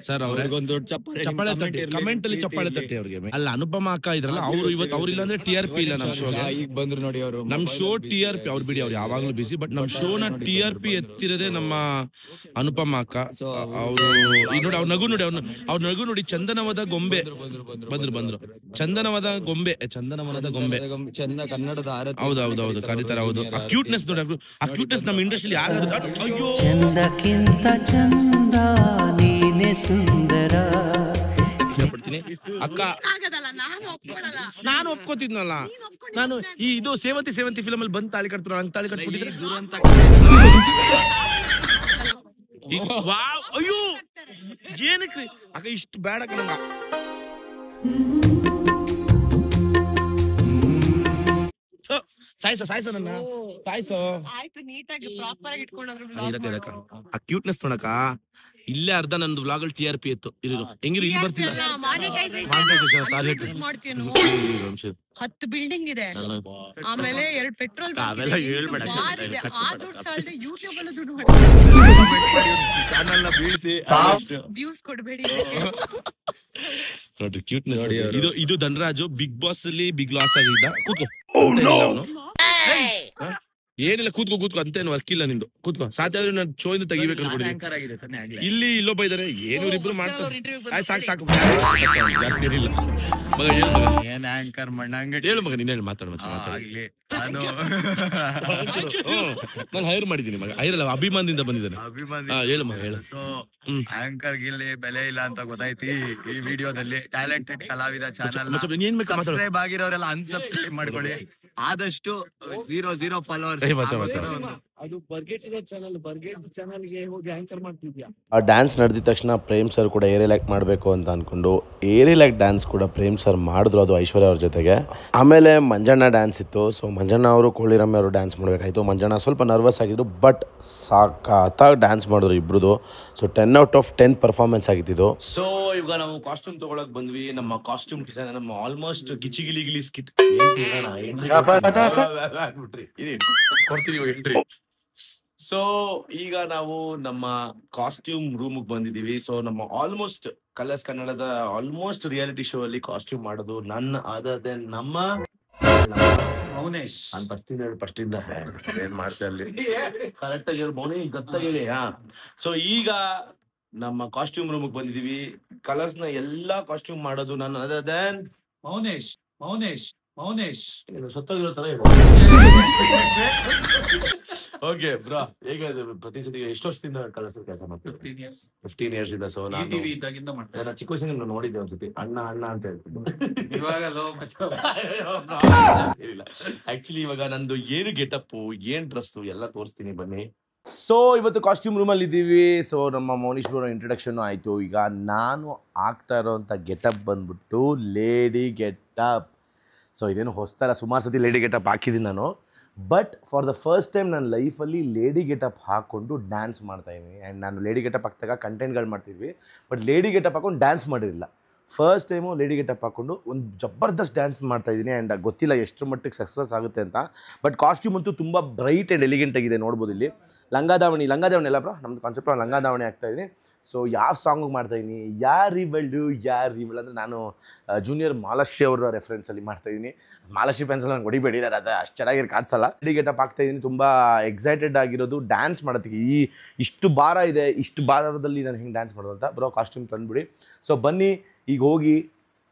ಸರ್ ಅವ್ರಿಗೊಂದು ದೊಡ್ಡ ಚಪ್ಪಾಳೆ ತಟ್ಟಿ, ಕಮೆಂಟ್ ಅಲ್ಲಿ ಚಪ್ಪಾಳೆ ತಟ್ಟಿ ಅವ್ರಿಗೆ. ಅಲ್ಲ ಅನುಪಮ ಅಕ್ಕ ಇದ್ರಲ್ಲ, ಅವ್ರು ಇವತ್ತು ಅವ್ರಿಲ್ಲ ಅಂದ್ರೆ TRP ಇಲ್ಲ ನಮ್ ಶೋಗೆ. ಈಗ ಬಂದ್ರು ನೋಡಿ ಅವರು. ನಮ್ ಶೋ TRP ಅವ್ರು ಬಿಡಿ, ಅವ್ರು ಯಾವಾಗ್ಲೂ ಬಿಸಿ, ಬಟ್ ನಮ್ ಶೋನ TRP ಎತ್ತಿರದೆ ನಮ್ಮ ಅನುಪಮ ಅಕ್ಕ. ಅವ್ರು ನೋಡಿ ಅವ್ರ ನಗು ನೋಡಿ, ಅವ್ರ ನಗು ನೋಡಿ. ಚಂದನವದ ಗೊಂಬೆ ಬಂದ್ರು ಚಂದನವದ ಗೊಂಬೆ ಚಂದ ಕನ್ನಡದ ಹೌದು ಕರೀತಾರೆ. ಹೌದು, ಆ ಕ್ಯೂಟ್ನೆಸ್ ನೋಡಿ, ಆ ಕ್ಯೂಟ್ನೆಸ್ ನಮ್ಮ ಇಂಡಸ್ಟ್ರಿ ಯಾರು. ಅಯ್ಯೋ ಚಂದಕ್ಕಿಂತ ಚಂದ ನೀನೆ ಸುಂದರ. ಪಡ್ತೀನಿ ಅಕ್ಕ, ನಾನು ಒಪ್ಕೋತಿದ್ನಲ್ಲ. ನಾನು ಈ ಇದು ಸೇವಂತಿ ಫಿಲಮ್ ಅಲ್ಲಿ ಬಂದು ತಾಳಿ ಕಟ್ತಾರೆ, ಹಂಗ್ ತಾಳಿ ಕಟ್ಬಿಟ್ಟಿದ್ರೆ ದುರಂತ. ಅಯ್ಯೋ ಏನಕ್ಕೆ ಅಕ್ಕ ಇಷ್ಟು ಬ್ಯಾಡ ನಂಗ. ಸಾಯ್ಸೋ ನನ್ನ ಸಾಯ್ಸೋ. ಆ ಕ್ಯೂಟ್ನೆಸ್ ನೋಡಕ ಇಲ್ಲೇ ಅರ್ಧ ನಂದು ವ್ಲಾಗ್ ಅಲ್ಲಿ TRP ಇತ್ತು. ಇದು ಹೆಂಗಿರು ಇಲ್ಲಿ ಬರ್ತಿಲ್ಲ. 10 ಬಿಲ್ಡಿಂಗ್ ಇದೆ, ಆಮೇಲೆ 2 ಪೆಟ್ರೋಲ್ ಅವೆಲ್ಲ ಹೇಳ್ಬೇಡ. ಯೂಟ್ಯೂಬ್ ಅಲ್ಲೂ ದುಡ್ಡು ಚಾನಲ್ ನ ಬೀಳಿಸಿ ವ್ಯೂಸ್ ಕೊಡ್ಬೇಡಿ. ನೋಡ್ರಿ ಕ್ಯೂಟ್ನೆಸ್. ಇದು ಧನರಾಜು ಬಿಗ್ ಬಾಸ್ ಅಲ್ಲಿ ಬಿಗ್ ಲಾಸ್ ಆಗಿದ್ದ. ಕೂತ್ಕೋ ಅವನು. ಏನಿಲ್ಲ ಕೂತ್ಕೋ ಅಂತೇನು ವರ್ಕ್ ಇಲ್ಲ ನಿಂದು. ಕೂತ್ಕೋ, ಸಾಧ್ಯ ಆದ್ರೆ ನಾನು ಶೋ ಇಂದ ತೆಗಿಬೇಕು ಅನ್ಕೊಂಡಿದ್ದೀನಿ. ಇಲ್ಲಿ ಇಲ್ಲೊಬ್ಬ ಇದಾರೆ, ಏನು ಇಬ್ರು ಮಾಡ್ತಾರೆ. ಸಾಕು ಜಾಸ್ತಿ ಏನಿಲ್ಲ ಮಗ. ಏನ್ ಆಂಕರ್ ಮಣ್ಣಂಗಡಿ ಹೇಳು ಮಗ, ನೀನ್ ಹೇಳಿ ಮಾತಾಡ. ನಾನು ಹೈರ್ ಮಾಡಿದ್ದೀನಿ ಮಗ. ಹೈರ್ ಅಲ್ಲ, ಅಭಿಮಾನದಿಂದ ಬಂದಿದ್ದಾನೆ. ಹೇಳು ಮಗ ಹೇಳು. ಆಂಕರ್ ಗಿಲ್ಲಿ ಬೆಲೆ ಇಲ್ಲ ಅಂತ ಗೊತ್ತಾಯ್ತಿ ಈ ವಿಡಿಯೋದಲ್ಲಿ. ಟ್ಯಾಲೆಂಟೆಡ್ ಕಲಾವಿದ ಚಾನಲ್ ಸಬ್ಸ್ಕ್ರೈಬ್ ಆಗಿರೋರೆಲ್ಲ ಅನ್ಸಬ್ಸ್ಕ್ರೈಬ್ ಮಾಡ್ಕೊಳ್ಳಿ. ಆದಷ್ಟು 0 ಫಾಲೋವರ್ಸ್. ಅದು ಬರ್ಗೆಟ್ ಚಾನಲ್ಗೆ ಹೋಗಿ ಆಂಕರ್ ಮಾಡ್ತಿದ್ಯಾ. ಆ ಡ್ಯಾನ್ಸ್ ನಡೆದಿದ ತಕ್ಷಣ ಪ್ರೇಮ್ ಸರ್ ಕೂಡ ಏರಿಯಲ್ ಆಕ್ಟ್ ಮಾಡಬೇಕು ಅಂತ ಅನ್ಕೊಂಡು ಏರಿಯಲ್ ಆಕ್ಟ್ ಡ್ಯಾನ್ಸ್ ಕೂಡ ಪ್ರೇಮ್ ಸರ್ ಮಾಡಿದ್ರು, ಅದು ಐಶ್ವರ್ಯ ಅವ್ರ ಜೊತೆಗೆ. ಆಮೇಲೆ ಮಂಜಣ್ಣ ಡ್ಯಾನ್ಸ್ ಇತ್ತು. ಸೊ ಮಂಜಣ್ಣ ಅವರು ಕೋಳಿರಮ್ಮೆ ಅವರು ಡ್ಯಾನ್ಸ್ ಮಾಡಬೇಕಾಯ್ತು. ಮಂಜಣ್ಣ ಸ್ವಲ್ಪ ನರ್ವಸ್ ಆಗಿದ್ರು, ಬಟ್ ಸಾಕಾಗಿ ಡ್ಯಾನ್ಸ್ ಮಾಡಿದ್ರು ಇಬ್ರದು. ಸೊ 10 out of 10 ಪರ್ಫಾರ್ಮೆನ್ಸ್ ಆಗಿತ್ತು. ಸೊ ಇವಾಗ ನಾವು ಕಾಸ್ಟ್ಯೂಮ್ ತಗೊಳಕ್ ಬಂದ್ವಿ. ನಮ್ಮ ಕಾಸ್ಟ್ಯೂಮ್ ಡಿಸೈನ್ ನಮ್ಮ ಆಲ್ಮೋಸ್ಟ್ ಗಿಲಿ ಸ್ಕಿಟ್ ಕೊಡ್ತೀವಿ. ಸೊ ಈಗ ನಾವು ನಮ್ಮ ಕಾಸ್ಟ್ಯೂಮ್ ರೂಮ್ ಬಂದಿದೀವಿ. ಸೊ ನಮ್ಮ ಆಲ್ಮೋಸ್ಟ್ ಕಲರ್ಸ್ ಕನ್ನಡದ ಆಲ್ಮೋಸ್ಟ್ ರಿಯಾಲಿಟಿ ಶೋ ಅಲ್ಲಿ ಕಾಸ್ಟ್ಯೂಮ್ ಮಾಡೋದು ನನ್ನ ಅದದೆ ನಮ್ಮ ಮೌನೇಶ್. ನಾನು ಬರ್ತೀನಿ ಹೇಳಿ ಫಸ್ಟ್ ಇಂದ ಏನ್ ಮಾಡ್ತಾ ಅಲ್ಲಿ ಕರೆಕ್ಟ್ ಆಗಿ ಮೌನೇಶ್ ಗೊತ್ತಾಗಿ ಹೇಳಿ. ಸೊ ಈಗ ನಮ್ಮ ಕಾಸ್ಟ್ಯೂಮ್ ರೂಮ್ ಬಂದಿದೀವಿ. ಕಲರ್ಸ್ ನ ಎಲ್ಲಾ ಕಾಸ್ಟ್ಯೂಮ್ ಮಾಡೋದು ನನ್ನ ಅದದೆ ಮೌನೇಶ್. ಸತ್ತೋಗಿರೋ ತರ ಹೇಳಿ. ಓಕೆ ಬ್ರಾ, ಹೇಗೆ ಪ್ರತಿ ಸತಿ ಎಷ್ಟು ವರ್ಷದಿಂದ ಕಲರ್ಸ್ ಕೆಲಸ ಮಾಡ್ತೀವಿ? 15 years ಇಂದ. ಸೊ ನಾನು ಚಿಕ್ಕ ವಯಸ್ಸಿನ ನೋಡಿದ್ದೆ ಒಂದ್ಸತಿ. ಅಣ್ಣ ಅಂತ ಹೇಳ್ತಿದ್ದೆ. ಆಕ್ಚುಲಿ ಇವಾಗ ನಂದು ಏನು ಗೆಟಪ್, ಏನ್ ಡ್ರೆಸ್ ಎಲ್ಲ ತೋರಿಸ್ತೀನಿ ಬನ್ನಿ. ಸೊ ಇವತ್ತು ಕಾಸ್ಟ್ಯೂಮ್ ರೂಮಲ್ಲಿ ಇದ್ದೀವಿ. ಸೊ ನಮ್ಮ ಮೌನೀಶ್ ಬ್ರೋ ಇಂಟ್ರಡಕ್ಷನ್ ಆಯಿತು. ಈಗ ನಾನು ಆಗ್ತಾ ಇರೋವಂಥ ಗೆಟಪ್ ಬಂದ್ಬಿಟ್ಟು ಲೇಡಿ ಗೆಟಪ್. ಸೊ ಇದೇನು ಹೊಸ್ತಲ್ಲ, ಸುಮಾರು ಸತಿ ಲೇಡಿ ಗೆಟಪ್ ಹಾಕಿದ್ದೀನಿ ನಾನು. But for the first time ನನ್ನ ಲೈಫಲ್ಲಿ ಲೇಡಿ ಗೆಟಪ್ ಹಾಕ್ಕೊಂಡು ಡ್ಯಾನ್ಸ್ ಮಾಡ್ತಾಯಿದ್ದೀನಿ. ಆ್ಯಂಡ್ ನಾನು ಲೇಡಿ ಗೆಟಪ್ ಹಾಕಿದಾಗ ಕಂಟೆಂಟ್ಗಳು ಮಾಡ್ತಿದ್ವಿ, ಬಟ್ ಲೇಡಿ ಗೆಟಪ್ ಹಾಕೊಂಡು ಡ್ಯಾನ್ಸ್ ಮಾಡಿರಲಿಲ್ಲ. ಫಸ್ಟ್ ಟೈಮು ಲೇಡಿ ಗೆಟಪ್ ಹಾಕ್ಕೊಂಡು ಒಂದು ಜಬರ್ದಸ್ತ್ ಡ್ಯಾನ್ಸ್ ಮಾಡ್ತಾಯಿದ್ದೀನಿ. ಆ್ಯಂಡ್ ಗೊತ್ತಿಲ್ಲ ಎಷ್ಟು ಮಟ್ಟಿಗೆ ಸಕ್ಸಸ್ ಆಗುತ್ತೆ ಅಂತ. ಬಟ್ ಕಾಸ್ಟ್ಯೂಮ್ ಅಂತೂ ತುಂಬ ಬ್ರೈಟ್ ಆ್ಯಂಡ್ ಎಲಿಗೆಂಟ್ ಆಗಿದೆ, ನೋಡ್ಬೋದು ಇಲ್ಲಿ. ಲಂಗಾದಾವಣಿ ಎಲ್ಲ ಬ್ರೋ, ನಮ್ಮದು ಕಾನ್ಸೆಪ್ಟ್ ಲಂಗಾದಾವಣಿ ಆಗ್ತಾಯಿದ್ದೀನಿ. ಸೊ ಯಾವ ಸಾಂಗಿಗೆ ಮಾಡ್ತಾಯಿದ್ದೀನಿ, ಯಾರಿವಳು ಅಂದರೆ ನಾನು ಜೂನಿಯರ್ ಮಾಲಾಶ್ರೀ ಅವರ ರೆಫರೆನ್ಸಲ್ಲಿ ಮಾಡ್ತಾಯಿದ್ದೀನಿ. ಮಾಲಾಶ್ರೀ ಫ್ಯಾನ್ಸಲ್ಲಿ ನಂಗೆ ಹೊಡಿಬೇಡಿ, ಅದು ಅಷ್ಟು ಚೆನ್ನಾಗಿ ಕಾಣಿಸಲ್ಲ. ಲೇಡಿ ಗೆಟಪ್ ಆಗ್ತಾಯಿದ್ದೀನಿ, ತುಂಬ ಎಕ್ಸೈಟೆಡ್ ಆಗಿರೋದು ಡ್ಯಾನ್ಸ್ ಮಾಡೋದಕ್ಕೆ. ಇಷ್ಟು ಭಾರ ಇದೆ, ಇಷ್ಟು ಭಾರದಲ್ಲಿ ನಾನು ಹೆಂಗೆ ಡ್ಯಾನ್ಸ್ ಮಾಡೋದು ಅಂತ. Bro costume ತಂದುಬಿಡಿ. ಸೊ ಬನ್ನಿ ಈಗ ಹೋಗಿ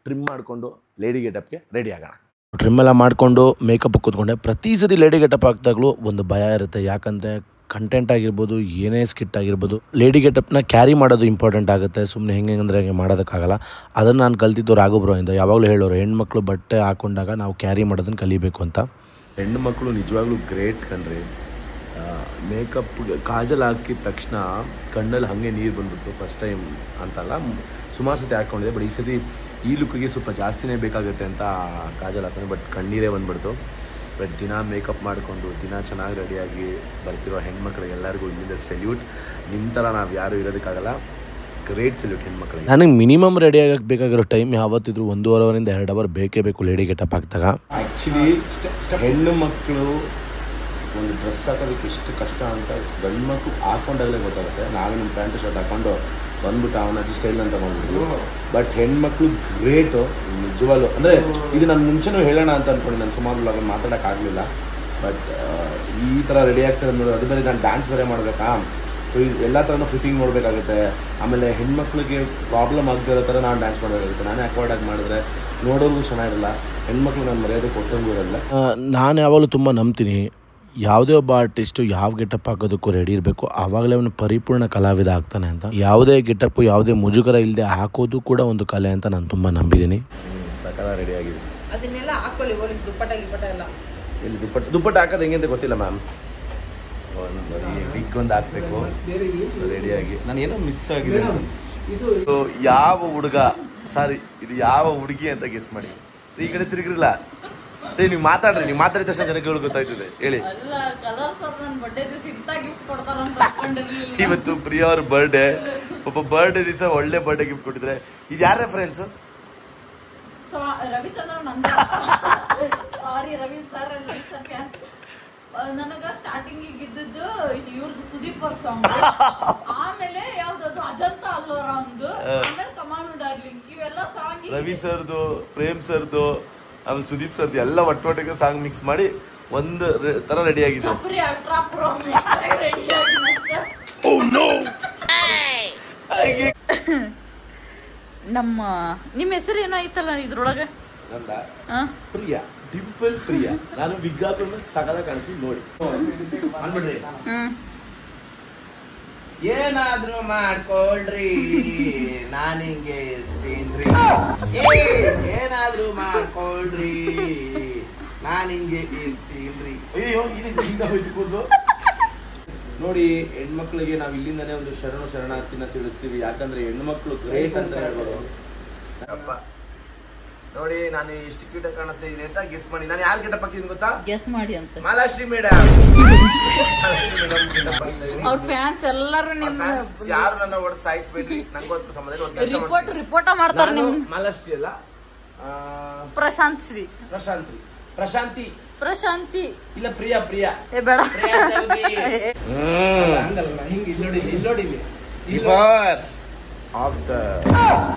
ಟ್ರಿಮ್ ಮಾಡಿಕೊಂಡು ಲೇಡಿ ಗೆಟಪ್ಗೆ ರೆಡಿ ಆಗೋಣ. ಟ್ರಿಮ್ಮೆಲ್ಲ ಮಾಡಿಕೊಂಡು ಮೇಕಪ್ ಕೂತ್ಕೊಂಡೆ. ಪ್ರತಿ ಸತಿ ಲೇಡಿ ಗೆಟಪ್ ಹಾಕಿದಾಗಲೂ ಒಂದು ಭಯ ಇರುತ್ತೆ. ಯಾಕಂದರೆ ಕಂಟೆಂಟ್ ಆಗಿರ್ಬೋದು, ಏನೇ ಸ್ಕಿಟ್ ಆಗಿರ್ಬೋದು, ಲೇಡಿ ಗೆಟಪ್ನ ಕ್ಯಾರಿ ಮಾಡೋದು ಇಂಪಾರ್ಟೆಂಟ್ ಆಗುತ್ತೆ. ಸುಮ್ಮನೆ ಹೆಂಗೆ ಅಂದರೆ ಹಂಗೆ ಮಾಡೋದಕ್ಕಾಗಲ್ಲ. ಅದನ್ನು ನಾನು ಕಲ್ತಿದ್ದು ರಾಘುಬ್ರೋಯಿಂದ. ಯಾವಾಗಲೂ ಹೇಳೋರು ಹೆಣ್ಮಕ್ಳು ಬಟ್ಟೆ ಹಾಕೊಂಡಾಗ ನಾವು ಕ್ಯಾರಿ ಮಾಡೋದನ್ನು ಕಲಿಬೇಕು ಅಂತ. ಹೆಣ್ಣುಮಕ್ಕಳು ನಿಜವಾಗ್ಲೂ ಗ್ರೇಟ್ ಕಣ್ರಿ. ಮೇಕಪ್ ಕಾಜಲ್ ಹಾಕಿದ ತಕ್ಷಣ ಕಣ್ಣಲ್ಲಿ ಹಾಗೆ ನೀರು ಬಂದ್ಬಿಡ್ತು. ಫಸ್ಟ್ ಟೈಮ್ ಅಂತಲ್ಲ, ಸುಮಾರು ಸತಿ ಹಾಕ್ಕೊಂಡಿದ್ದೆ. ಬಟ್ ಈ ಸತಿ ಈ ಲುಕ್ಕಿಗೆ ಸ್ವಲ್ಪ ಜಾಸ್ತಿನೇ ಬೇಕಾಗುತ್ತೆ ಅಂತ ಕಾಜಲ್ ಹಾಕೊಂಡೆ. ಬಟ್ ಕಣ್ಣೀರೇ ಬಂದ್ಬಿಡ್ತು. ಬಟ್ ದಿನ ಮೇಕಪ್ ಮಾಡಿಕೊಂಡು ದಿನ ಚೆನ್ನಾಗಿ ರೆಡಿಯಾಗಿ ಬರ್ತಿರೋ ಹೆಣ್ಮಕ್ಳಿಗೆ ಎಲ್ಲರಿಗೂ ಇಲ್ಲಿಂದ ಸೆಲ್ಯೂಟ್. ನಿಮ್ಮ ಥರ ನಾವು ಯಾರೂ ಇರೋದಕ್ಕಾಗಲ್ಲ. ಗ್ರೇಟ್ ಸಲ್ಯೂಟ್ ಹೆಣ್ಮಕ್ಳಿಗೆ. ನನಗೆ ಮಿನಿಮಮ್ ರೆಡಿ ಆಗಕ್ಕೆ ಬೇಕಾಗಿರೋ ಟೈಮ್ ಯಾವತ್ತಿದ್ರು 1.5 ಅವರಿಂದ 2 ಅವರ್ ಬೇಕೇ ಬೇಕು ಲೇಡಿ ಗೆಟಪ್ ಹಾಕಿದಾಗ. ಆ್ಯಕ್ಚುಲಿ ಹೆಣ್ಣು ಮಕ್ಕಳು ಒಂದು ಡ್ರೆಸ್ ಹಾಕೋದಕ್ಕೆ ಎಷ್ಟು ಕಷ್ಟ ಅಂತ ಗಂಡು ಮಕ್ಕಳು ಹಾಕೊಂಡಾಗಲೇ ಗೊತ್ತಾಗುತ್ತೆ. ನಾವೇ ನಿಮ್ಮ ಪ್ಯಾಂಟ್ ಶರ್ಟ್ ಹಾಕೊಂಡು ಬಂದ್ಬಿಟ್ಟು ಅವನಜ್ಜಿ ಸ್ಟೈಲ್ ಅಂತ ಬಂದ್ಬಿಟ್ಟು. ಬಟ್ ಹೆಣ್ಮಕ್ಳು ಗ್ರೇಟು ನಿಜವಾಗ್ಲು. ಅಂದರೆ ಇದು ನಾನು ಮುಂಚೆನೂ ಹೇಳೋಣ ಅಂತ ಅಂದ್ಕೊಂಡು ನಾನು ಸುಮಾರು ವ್ಲಾಗ್ ಮಾತಾಡೋಕ್ಕಾಗಲಿಲ್ಲ. ಬಟ್ ಈ ಥರ ರೆಡಿ ಆಗ್ತಾರೆ ನೋಡಿ, ಅದು ಬೇರೆ ನಾನು ಡ್ಯಾನ್ಸ್ ಬೇರೆ ಮಾಡಬೇಕಾ, ಸೊ ಇದು ಎಲ್ಲ ಥರನೂ ಫಿಟ್ಟಿಂಗ್ ನೋಡಬೇಕಾಗುತ್ತೆ. ಆಮೇಲೆ ಹೆಣ್ಮಕ್ಳಿಗೆ ಪ್ರಾಬ್ಲಮ್ ಆಗದಿರೋ ಥರ ನಾನು ಡ್ಯಾನ್ಸ್ ಮಾಡಬೇಕಾಗುತ್ತೆ. ನಾನೇ ಅಕ್ವರ್ಡಾಗಿ ಮಾಡಿದ್ರೆ ನೋಡೋರ್ಗೂ ಚೆನ್ನಾಗಿರಲ್ಲ, ಹೆಣ್ಮಕ್ಳು ನಾನು ಮರ್ಯಾದೆ ಕೊಟ್ಟಂಗೂ ಇರಲ್ಲ. ನಾನು ಯಾವಾಗಲೂ ತುಂಬ ನಂಬ್ತೀನಿ, ಯಾವುದೇ ಒಬ್ಬ ಆರ್ಟಿಸ್ಟು ಯಾವ ಗೆಟಪ್ ಹಾಕೋದಕ್ಕೂ ರೆಡಿ ಇರಬೇಕು, ಆವಾಗಲೇ ಅವನು ಪರಿಪೂರ್ಣ ಕಲಾವಿದ ಆಗ್ತಾನೆ ಅಂತ. ಯಾವುದೇ ಗೆಟಪ್ಪು ಯಾವುದೇ ಮುಜುಗರ ಇಲ್ಲದೆ ಹಾಕೋದು ಕೂಡ ಒಂದು ಕಲೆ ಅಂತ ನಾನು ತುಂಬ ನಂಬಿದ್ದೀನಿ. ಸಕಾಲ ರೆಡಿ ಆಗಿದೆ. ಅದನ್ನೆಲ್ಲ ಹಾಕೊಳ್ಳಿ, ದುಪ್ಪಟ್ಟ ಗಿಪ್ಪಟ್ಟ ಎಲ್ಲ. ಇಲ್ಲಿ ದುಪ್ಪಟ್ಟ ಹಾಕೋದು ಹೆಂಗೆ ಅಂತ ಗೊತ್ತಿಲ್ಲ ಮ್ಯಾಮ್. ವಿಗ್ ಒಂದು ಹಾಕಬೇಕು. ಸೊ ರೆಡಿಯಾಗಿ ನಾನು ಏನೋ ಮಿಸ್ ಆಗಿದೆ. ಇದು ಯಾವ ಹುಡುಗ ಸಾರಿ ಇದು ಯಾವ ಹುಡುಗಿ ಅಂತ ಗೆಸ್ ಮಾಡಿ. ಈ ಕಡೆ ತಿರುಗಿರಲ್ಲ ನೀವು ಮಾತಾಡ್ರಿ, ನೀವು ಮಾತಾಡಿದ ತಕ್ಷಣ ಜನಗಳು ಗೊತ್ತಾಯ್ತದೆ. ಹೇಳಿ. ಇವತ್ತು ಪ್ರಿಯಾ ಅವ್ರ ಬರ್ಡೇ, ಪಾಪ ಬರ್ಡೇ ದಿವಸ ಒಳ್ಳೆ ಬರ್ಡೇ ಗಿಫ್ಟ್ ಕೊಟ್ಟಿದ್ರೆ. ಇದು ಯಾರ reference? Ravichandran Ravi sir fans. ನನಗ ಸ್ಟಾರ್ಟಿಂಗ್ ಇದ್ದದ್ದು ಇವ್ರದ್ದು ಸುದೀಪ್ ಅವ್ರ ಸಾಂಗ್, ಆಮೇಲೆ ಯಾವ್ದದು ಅಜಂತ ಅಲ್ಲೋರ ಒಂದು, ಆಮೇಲೆ ಕಮಾನು ಡಾರ್ಲಿಂಗ್, ಇವೆಲ್ಲ ಸಾಂಗ್ ರವಿ ಸರ್ದು, ಪ್ರೇಮ್ ಸರ್ದು, ಆಮೇಲೆ ಸುದೀಪ್ ಸರ್ದು ಎಲ್ಲ ಒಟ್ಟೊಟ್ಟಿಗೆ ಸಾಂಗ್ ಮಿಕ್ಸ್ ಮಾಡಿ ಒಂದು ತರ ರೆಡಿ ಆಗಿದೆ. ಅಲ್ಟ್ರಾ ಪ್ರೋ ರೆಡಿ ನಿಮ್ಮ ಹೆಸರು ಏನೋ ಐತಲ್ಲ ಇದ್ರೊಳಗೆ? ನಂದ ಪ್ರಿಯಾ, ಡಿಂಪಲ್ ಪ್ರಿಯಾ. ನಾನು ವಿಗ್ ಹಾಕೊಂಡ್ಮೇಲೆ ಸಗದ ಕಾಣಿಸ್ತೀನಿ ನೋಡಿ. ಅನ್ಬಿಡ್ರಿ. ಏನಾದ್ರೂ ಮಾಡ್ಕೊಳ್ರಿ, ನಾನು ಹಿಂಗೆ ಇರ್ತೀನ್ರಿ. ಏನಾದ್ರೂ ಮಾಡ್ಕೊಳ್ರಿ, ನಾನು ಹಿಂಗೆ ಇರ್ತೀನ್ರಿ. ಅಯ್ಯೋ ಇದಕ್ಕೆ ಹೋಯ್ತು ಕೂದಲು ನೋಡಿ. ಹೆಣ್ಮಕ್ಳಿಗೆ ನಾವು ಇಲ್ಲಿಂದಾನೇ ಒಂದು ಶರಣಾರ್ಥಿನ ತಿಳಿಸ್ತೀವಿ. ಯಾಕಂದ್ರೆ ಹೆಣ್ಮಕ್ಳು ಗ್ರೇಟ್ ಅಂತ ಹೇಳ್ಬೋದು. ಅಪ್ಪ ನೋಡಿ, ನಾನು ಎಷ್ಟು ಕ್ಯೂಟ್ ಆಗಿ ಕಾಣಿಸ್ತಾ ಇದೀನಿ ಅಂತ ಗೆಸ್ ಮಾಡಿ. ನಾನು ಯಾರು ಗೆಟಪ್ ಹಾಕಿದ್ದೀನಿ ಗೊತ್ತಾ? ಗೆಸ್ ಮಾಡಿ ಅಂತ. ಮಾಲಾಶ್ರೀ ಮೇಡಮ್. ಅವ್ರ ಫ್ಯಾನ್ಸ್ ಎಲ್ಲರೂ ನಿಮ್ಮ ಯಾರು ನನ್ನ ಹೊಡೆದು ಸಾಯಿಸ್ಬೇಡ್ರಿ, ನಂಗೆ ಅದಕ್ಕೂ ಸಂಬಂಧ ಇಲ್ಲ. ರಿಪೋರ್ಟ್ ಮಾಡ್ತಾರೆ ನಿಮ್ಮ. ಮಾಲಾಶ್ರೀ ಅಲ್ಲ, ಪ್ರಶಾಂತಿ ಇಲ್ಲ ಪ್ರಿಯಾ ಬೇಡ.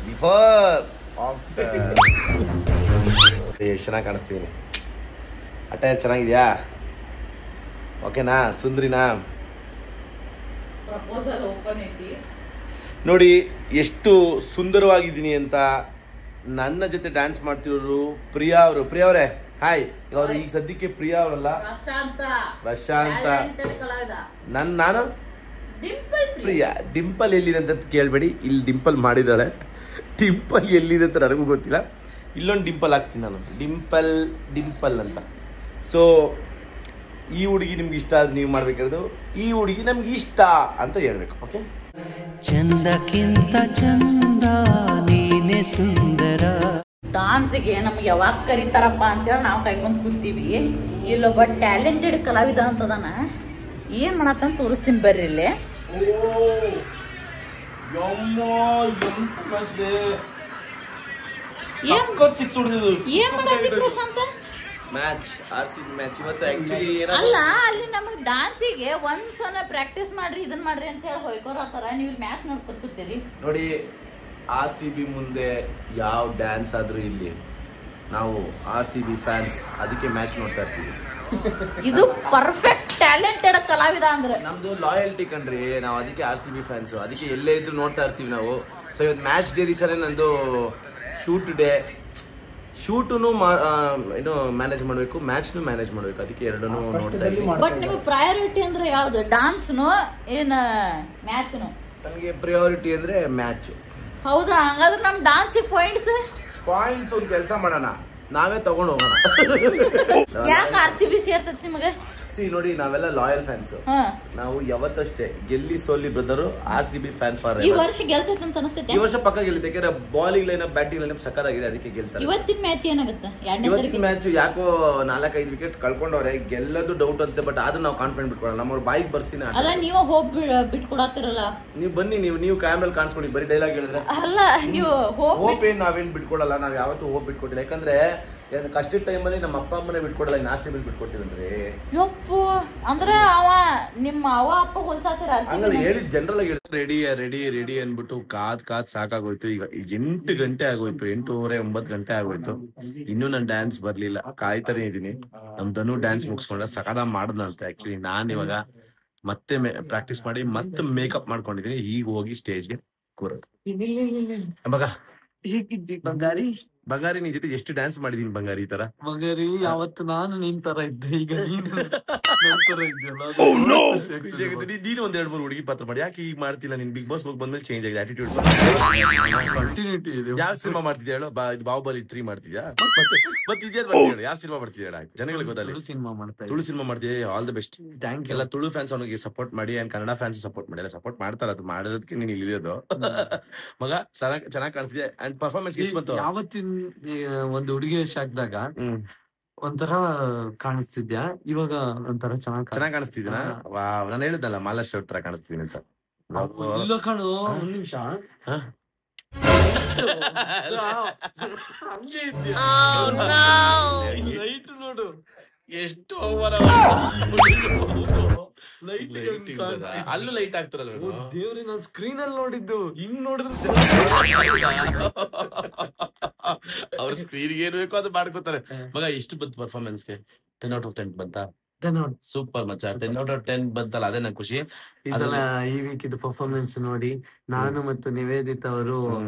ಬಿಫೋರ್ ಆಫ್ಟರ್ ಎಷ್ಟು ಚೆನ್ನಾಗಿ ಕಾಣಿಸ್ತೀನಿ. ಅಟೈರ್ ಚೆನ್ನಾಗಿದ್ಯಾ? ಓಕೆನಾ? ಸುಂದ್ರಿನಾ? ನೋಡಿ ಎಷ್ಟು ಸುಂದರವಾಗಿದ್ದೀನಿ ಅಂತ. ನನ್ನ ಜೊತೆ ಡ್ಯಾನ್ಸ್ ಮಾಡ್ತಿರೋರು ಪ್ರಿಯಾ ಅವರು. ಪ್ರಿಯಾ ಅವರೇ ಹಾಯ್. ಅವ್ರು ಈಗ ಸದ್ಯಕ್ಕೆ ಪ್ರಿಯಾ ಅವರಲ್ಲ, ಪ್ರಶಾಂತ. ನಾನು ಪ್ರಿಯಾ. ಡಿಂಪಲ್ ಎಲ್ಲಿದೆ ಅಂತ ಕೇಳಬೇಡಿ, ಇಲ್ಲಿ ಡಿಂಪಲ್ ಮಾಡಿದಾಳೆ. ಡಿಂಪಲ್ ಎಲ್ಲಿದೆ ಅಂತ ನನಗೂ ಗೊತ್ತಿಲ್ಲ. ಇಲ್ಲೊಂದು ಡಿಂಪಲ್ ಹಾಕ್ತೀನಿ ನಾನು, ಡಿಂಪಲ್ ಅಂತ. ಸೊ ಈ ಹುಡುಗಿ ನಿಮ್ಗೆ ಇಷ್ಟ ಆದ್ರೆ ನೀವು ಮಾಡ್ಬೇಕಾದ್ರು, ಈ ಹುಡುಗಿ ನಮ್ಗೆ ಇಷ್ಟ ಅಂತ ಹೇಳ್ಬೇಕು. ಓಕೆ. ಚಂದಕ್ಕಿಂತ ಚಂದ ನೀನೆ ಸುಂದರ. ಡಾನ್ಸಿಗೆ ನಮ್ಗೆ ಯಾವಾಗ ಕರೀತಾರಪ್ಪ ಅಂತೇಳಿ ನಾವು ಕಾಯ್ಕೊಂತ ಕೂತೀವಿ. ಇಲ್ಲೊಬ್ಬ ಟ್ಯಾಲೆಂಟೆಡ್ ಕಲಾವಿದ ಅಂತದಾನ, ಏನ್ ಮಾಡತ್ತಂತ ತೋರಿಸ್ತೀನಿ ಬರ್ರಿ. ಇಲ್ಲಿ ಏನ್ ಮಾಡತ್ತಿ ಪ್ರಶಾಂತ? ಅಲ್ಲ, ಅಲ್ಲಿ ನಮಗ್ ಡಾನ್ಸಿಗೆ ಒಂದ್ಸಲ ಪ್ರಾಕ್ಟೀಸ್ ಮಾಡ್ರಿ, ಇದನ್ ಮಾಡ್ರಿ ಅಂತ ಹೇಳಿ ಹೊಯ್ಕೋರತ್ತಾರ. ನೀವು ಮ್ಯಾಚ್ ನೋಡ್ಕೊತ ಕೂತೀರಿ ನೋಡಿ. RCB ಮುಂದೆ ಯಾವ ಡ್ಯಾನ್ಸ್ ಆದ್ರೂ ಇಲ್ಲಿ ನಾವು RCB ಫ್ಯಾನ್ಸ್, ಅದಕ್ಕೆ ಮ್ಯಾಚ್ ನೋಡ್ತಾ ಇರ್ತೀವಿ. ಇದು ಪರ್ಫೆಕ್ಟ್ ಟ್ಯಾಲೆಂಟೆಡ್ ಕಲಾವಿದ ಅಂದ್ರೆ ನಮ್ದು ಲಾಯಲ್ಟಿ ಕಣ್ರಿ. ನಾವು ಅದಕ್ಕೆ RCB ಫ್ಯಾನ್ಸ್, ಅದಕ್ಕೆ ಎಲ್ಲೇ ಇದ್ರು ನೋಡ್ತಾ ಇರ್ತೀವಿ ನಾವು. ಸೊ ಇವತ್ತು ಮ್ಯಾಚ್ ಡೇ ದಿವಸನೇ ನಂದು ಶೂಟನ್ನು ಏನೋ ಮ್ಯಾನೇಜ್ ಮಾಡಬೇಕು, ಮ್ಯಾಚ್ನು ಮ್ಯಾನೇಜ್ ಮಾಡಬೇಕು. ಅದಕ್ಕೆ ಎರಡನ್ನೂ ನೋಡ್ತಾ ಇದ್ದೀವಿ. ಬಟ್ ನಿಮಗೆ ಪ್ರಯಾರಿಟಿ ಅಂದ್ರೆ ಯಾವ್ದು? ಡಾನ್ಸ್ನು ಏನ ಮ್ಯಾಚ್ನು? ನನಗೆ ಪ್ರಯಾರಿಟಿ ಅಂದ್ರೆ ಮ್ಯಾಚ್. ಹೌದಾ? ಹಂಗಾದ್ರೆ ನಮ್ ಡಾನ್ಸಿಗೆ ಪಾಯಿಂಟ್ಸ್ ಒಂದು ಕೆಲಸ ಮಾಡೋಣ, ನಾವೇ ತಗೊಂಡು ಹೋಗೋಣ. ಯಾಕೆ RCB ಸೇರ್ತೈತಿ ನಿಮಗೆ? ನೋಡಿ ನಾವೆಲ್ಲ ಲಾಯಲ್ ಫ್ಯಾನ್ಸ್. ನಾವು ಯಾವತ್ತಷ್ಟೇ ಗೆಲ್ಲಿ ಸೋಲಿ ಬ್ರದರ್ RCB ಫ್ಯಾನ್ ಫಾರ್ ಈ ವರ್ಷ ಗೆಲ್ತೈತೆ ಅಂತ ಅನಿಸ್ತೈತೆ. ಈ ವರ್ಷ ಪಕ್ಕ ಗೆಲ್ಲುತ್ತೆ, ಯಾಕಂದ್ರೆ ಬಾಲಿಂಗ್ ಲೈನ್ ಬ್ಯಾಟಿಂಗ್ ಲೈನ್ ಸಕ್ಕತ್ತಾಗಿದೆ, ಅದಕ್ಕೆ ಗೆಲ್ತಾರೆ. ಇವತ್ತಿನ ಮ್ಯಾಚ್ ಏನಾಗುತ್ತೆ? ಇವತ್ತಿನ ಮ್ಯಾಚ್ ಯಾಕೋ 4-5 ವಿಕೆಟ್ ಕಳ್ಕೊಂಡವ್ರೆ, ಗೆಲ್ಲೋದು ಡೌಟ್ ಅನ್ಸುತ್ತೆ. ಬಟ್ ಆದ್ರೂ ನಾವು ಕಾನ್ಫಿಡೆಂಟ್ ಬಿಟ್ಕೊಡಲ್ಲ, ನಮ್ಮ ಬಾಯಿಗೆ ಬರ್ಸಿನ. ಅಲ್ಲ ನೀವು ಹೋಪ್ ಬಿಟ್ಕೊಡತ್ತಿರಲ್ಲ. ನೀವು ಬನ್ನಿ, ನೀವು ಕ್ಯಾಮ್ರಲ್ಲಿ ಕಾಣಿಸ್ಕೊಳ್ಳಿ, ಬರೀ ಡೈಲಾಗ್ ಹೇಳಿದ್ರೆ. ಅಲ್ಲ ನೀವು ಹೋಪ್ ಏನ್ ನಾವೇನ್ ಬಿಟ್ಕೊಡಲ್ಲ, ನಾವ್ ಯಾವತ್ತೂ ಹೋಪ್ ಬಿಟ್ಕೊಟ್ಟಿಲ್ಲ. ಯಾಕಂದ್ರೆ ಕಷ್ಟದ ಟೈಮಲ್ಲಿ ನಮ್ಮ ಅಪ್ಪ ಅಮ್ಮನೇ ಬಿಟ್ಕೊಡಲ್ಲ, RCB ಬಿಟ್ಕೊಡ್ತೀವಿ. ಯಪ್ಪು ಅಂದ್ರೆ ಅವ ನಿಮ್ಮ ಅಪ್ಪ ಹೋಲ್ಸಾತಿರ ಹಂಗಲ್ಲ, ಹೇಳಿದ್ ಜನರಲ್ ಆಗಿ ರೆಡಿ ಅನ್ಬಿಟ್ಟು ಕಾದ್ ಸಾಕಾಗೋಯ್ತು. ಈಗ 8 ಗಂಟೆ ಆಗೋಯ್ತು, 8:30-9 ಗಂಟೆ ಆಗೋಯ್ತು. ಇನ್ನೂ ನನ್ ಡ್ಯಾನ್ಸ್ ಬರ್ಲಿಲ್ಲ, ಕಾಯ್ತಾನೆ ಇದೀನಿ. ನಮ್ ಧನು ಡ್ಯಾನ್ಸ್ ಮುಗಿಸ್ಕೊಂಡ ಸಕದ ಮಾಡಿದ್ನಂತೆ. ಆಕ್ಚುಲಿ ನಾನ್ ಇವಾಗ ಮತ್ತೆ ಪ್ರಾಕ್ಟೀಸ್ ಮಾಡಿ ಮತ್ತೆ ಮೇಕಪ್ ಮಾಡ್ಕೊಂಡಿದೀನಿ. ಈಗ ಹೋಗಿ ಸ್ಟೇಜ್ಗೆ ಕೂರೋದು. ಮಗ ಹೇಗಿದ್ದಿ ಬಂಗಾರಿ? ನಿನ್ ಜೊತೆ ಎಷ್ಟು ಡ್ಯಾನ್ಸ್ ಮಾಡಿದೀನಿ ಬಂಗಾರಿ? ಈ ತರ ಬಂಗಾರಿ ಯಾವತ್ತು ನಾನು ನಿನ್ ತರ ಇದ್ದೆ, ಈಗ ನೀನು ನೀನು ಒಂದ್ 2-3 ಹುಡುಗಿ ಪಾತ್ರ ಮಾಡಿ. ಯಾಕೆ ಈಗ ಮಾಡ್ತಿಲ್ಲ? ನೀನ್ ಬಿಗ್ ಬಾಸ್ ಹೋಗಿ ಬಂದ್ಮೇಲೆ ಚೇಂಜ್ ಆಗಿದೆ ಆಟಿಟ್ಯೂಡ್. ಕಂಟಿನ್ಯೂಟಿ ಇದೆ. ಯಾವ ಸಿನಿಮಾ ಮಾಡ್ತಿದ್ಯಾ ಹೇಳು? ಬಾಹುಬಲಿ 3 ಮಾಡ್ತಿದ್ಯಾ? ಮತ್ತೆ ಇದೇ ಮಾಡ್ತಿದ್ಯಾ? ಯಾವ ಸಿನಿಮಾ ಮಾಡ್ತಿದ್ಯಾ? ಆಯ್ತು, ಜನಗಳಿಗೆ ಗೊತ್ತಲ್ಲ. ತುಳು ಸಿನಿಮಾ ಮಾಡ್ತೀಯ. All the best. Thank you. ಎಲ್ಲ ತುಳು ಫ್ಯಾನ್ಸ್ ಅವನಿಗೆ ಸಪೋರ್ಟ್ ಮಾಡಿ, ಅಂಡ್ ಕನ್ನಡ ಫ್ಯಾನ್ಸ್ ಸಪೋರ್ಟ್ ಮಾಡಿ. ಎಲ್ಲ ಸಪೋರ್ಟ್ ಮಾಡ್ತಾರ, ಅದು ಮಾಡೋದಕ್ಕೆ ನೀನ್ ಇಲ್ಲಿರೋದು. ಮಗ ಚೆನ್ನಾಗಿ ಕಾಣಿಸ್ತಿದೆ. ಅಂಡ್ ಪರ್ಫಾರ್ಮೆನ್ಸ್ ಎಷ್ಟು ಬಂತು? ಯಾವತ್ತಿನ ಒಂದು ಹುಡುಗಿ ಹಾಕ್ದಾಗ ಒಂಥರ ಕಾಣಿಸ್ತಿದ್ಯಾ, ಇವಾಗ ಒಂಥರ ಚೆನ್ನಾಗಿ ಕಾಣಿಸ್ತಿದ್ದೀನಾ? ವಾವ್, ನಾನು ಹೇಳಿದ್ದಲ್ಲ ಮಾಲಾಶ್ರೀ ಅವ್ರ ತರ ಕಾಣಿಸ್ತಿದ್ದೀನಿ ಅಂತ. ಇಲ್ಲ ಕಣು, ಒಂದ್ ನಿಮಿಷ ಲೈಟ್ ನೋಡು ಎಷ್ಟು ಅಲ್ಲೂ ಲೈಟ್ ಆಗ್ತಾರಲ್ಲ ದೇವ್ರಿ. ನಾನ್ ಸ್ಕ್ರೀನ್ ಅಲ್ಲಿ ನೋಡಿದ್ದು, ಹಿಂಗ್ ನೋಡಿದ್ರೆ ಅವ್ರ ಸ್ಕ್ರೀನ್ಗೆ ಏನ್ ಬೇಕೋ ಅದು ಮಾಡ್ಕೋತಾರೆ. ಮಗ ಎಷ್ಟು ಬಂತು ಪರ್ಫಾರ್ಮೆನ್ಸ್ಗೆ? 10 out of 10 ಬಂತಾ? ಸೂಪರ್ ಮಚ್ಚ, 10 out of 10 ಬಂತಲ್ಲ, ಅದೇ ನಂಗೆ ಖುಷಿ. ಈ ಸಲ ಈ ವೀಕ್ ಇದು ಪರ್ಫಾರ್ಮೆನ್ಸ್ ನೋಡಿ ನಾನು ಮತ್ತು ನಿವೇದಿತಾ ಅವರು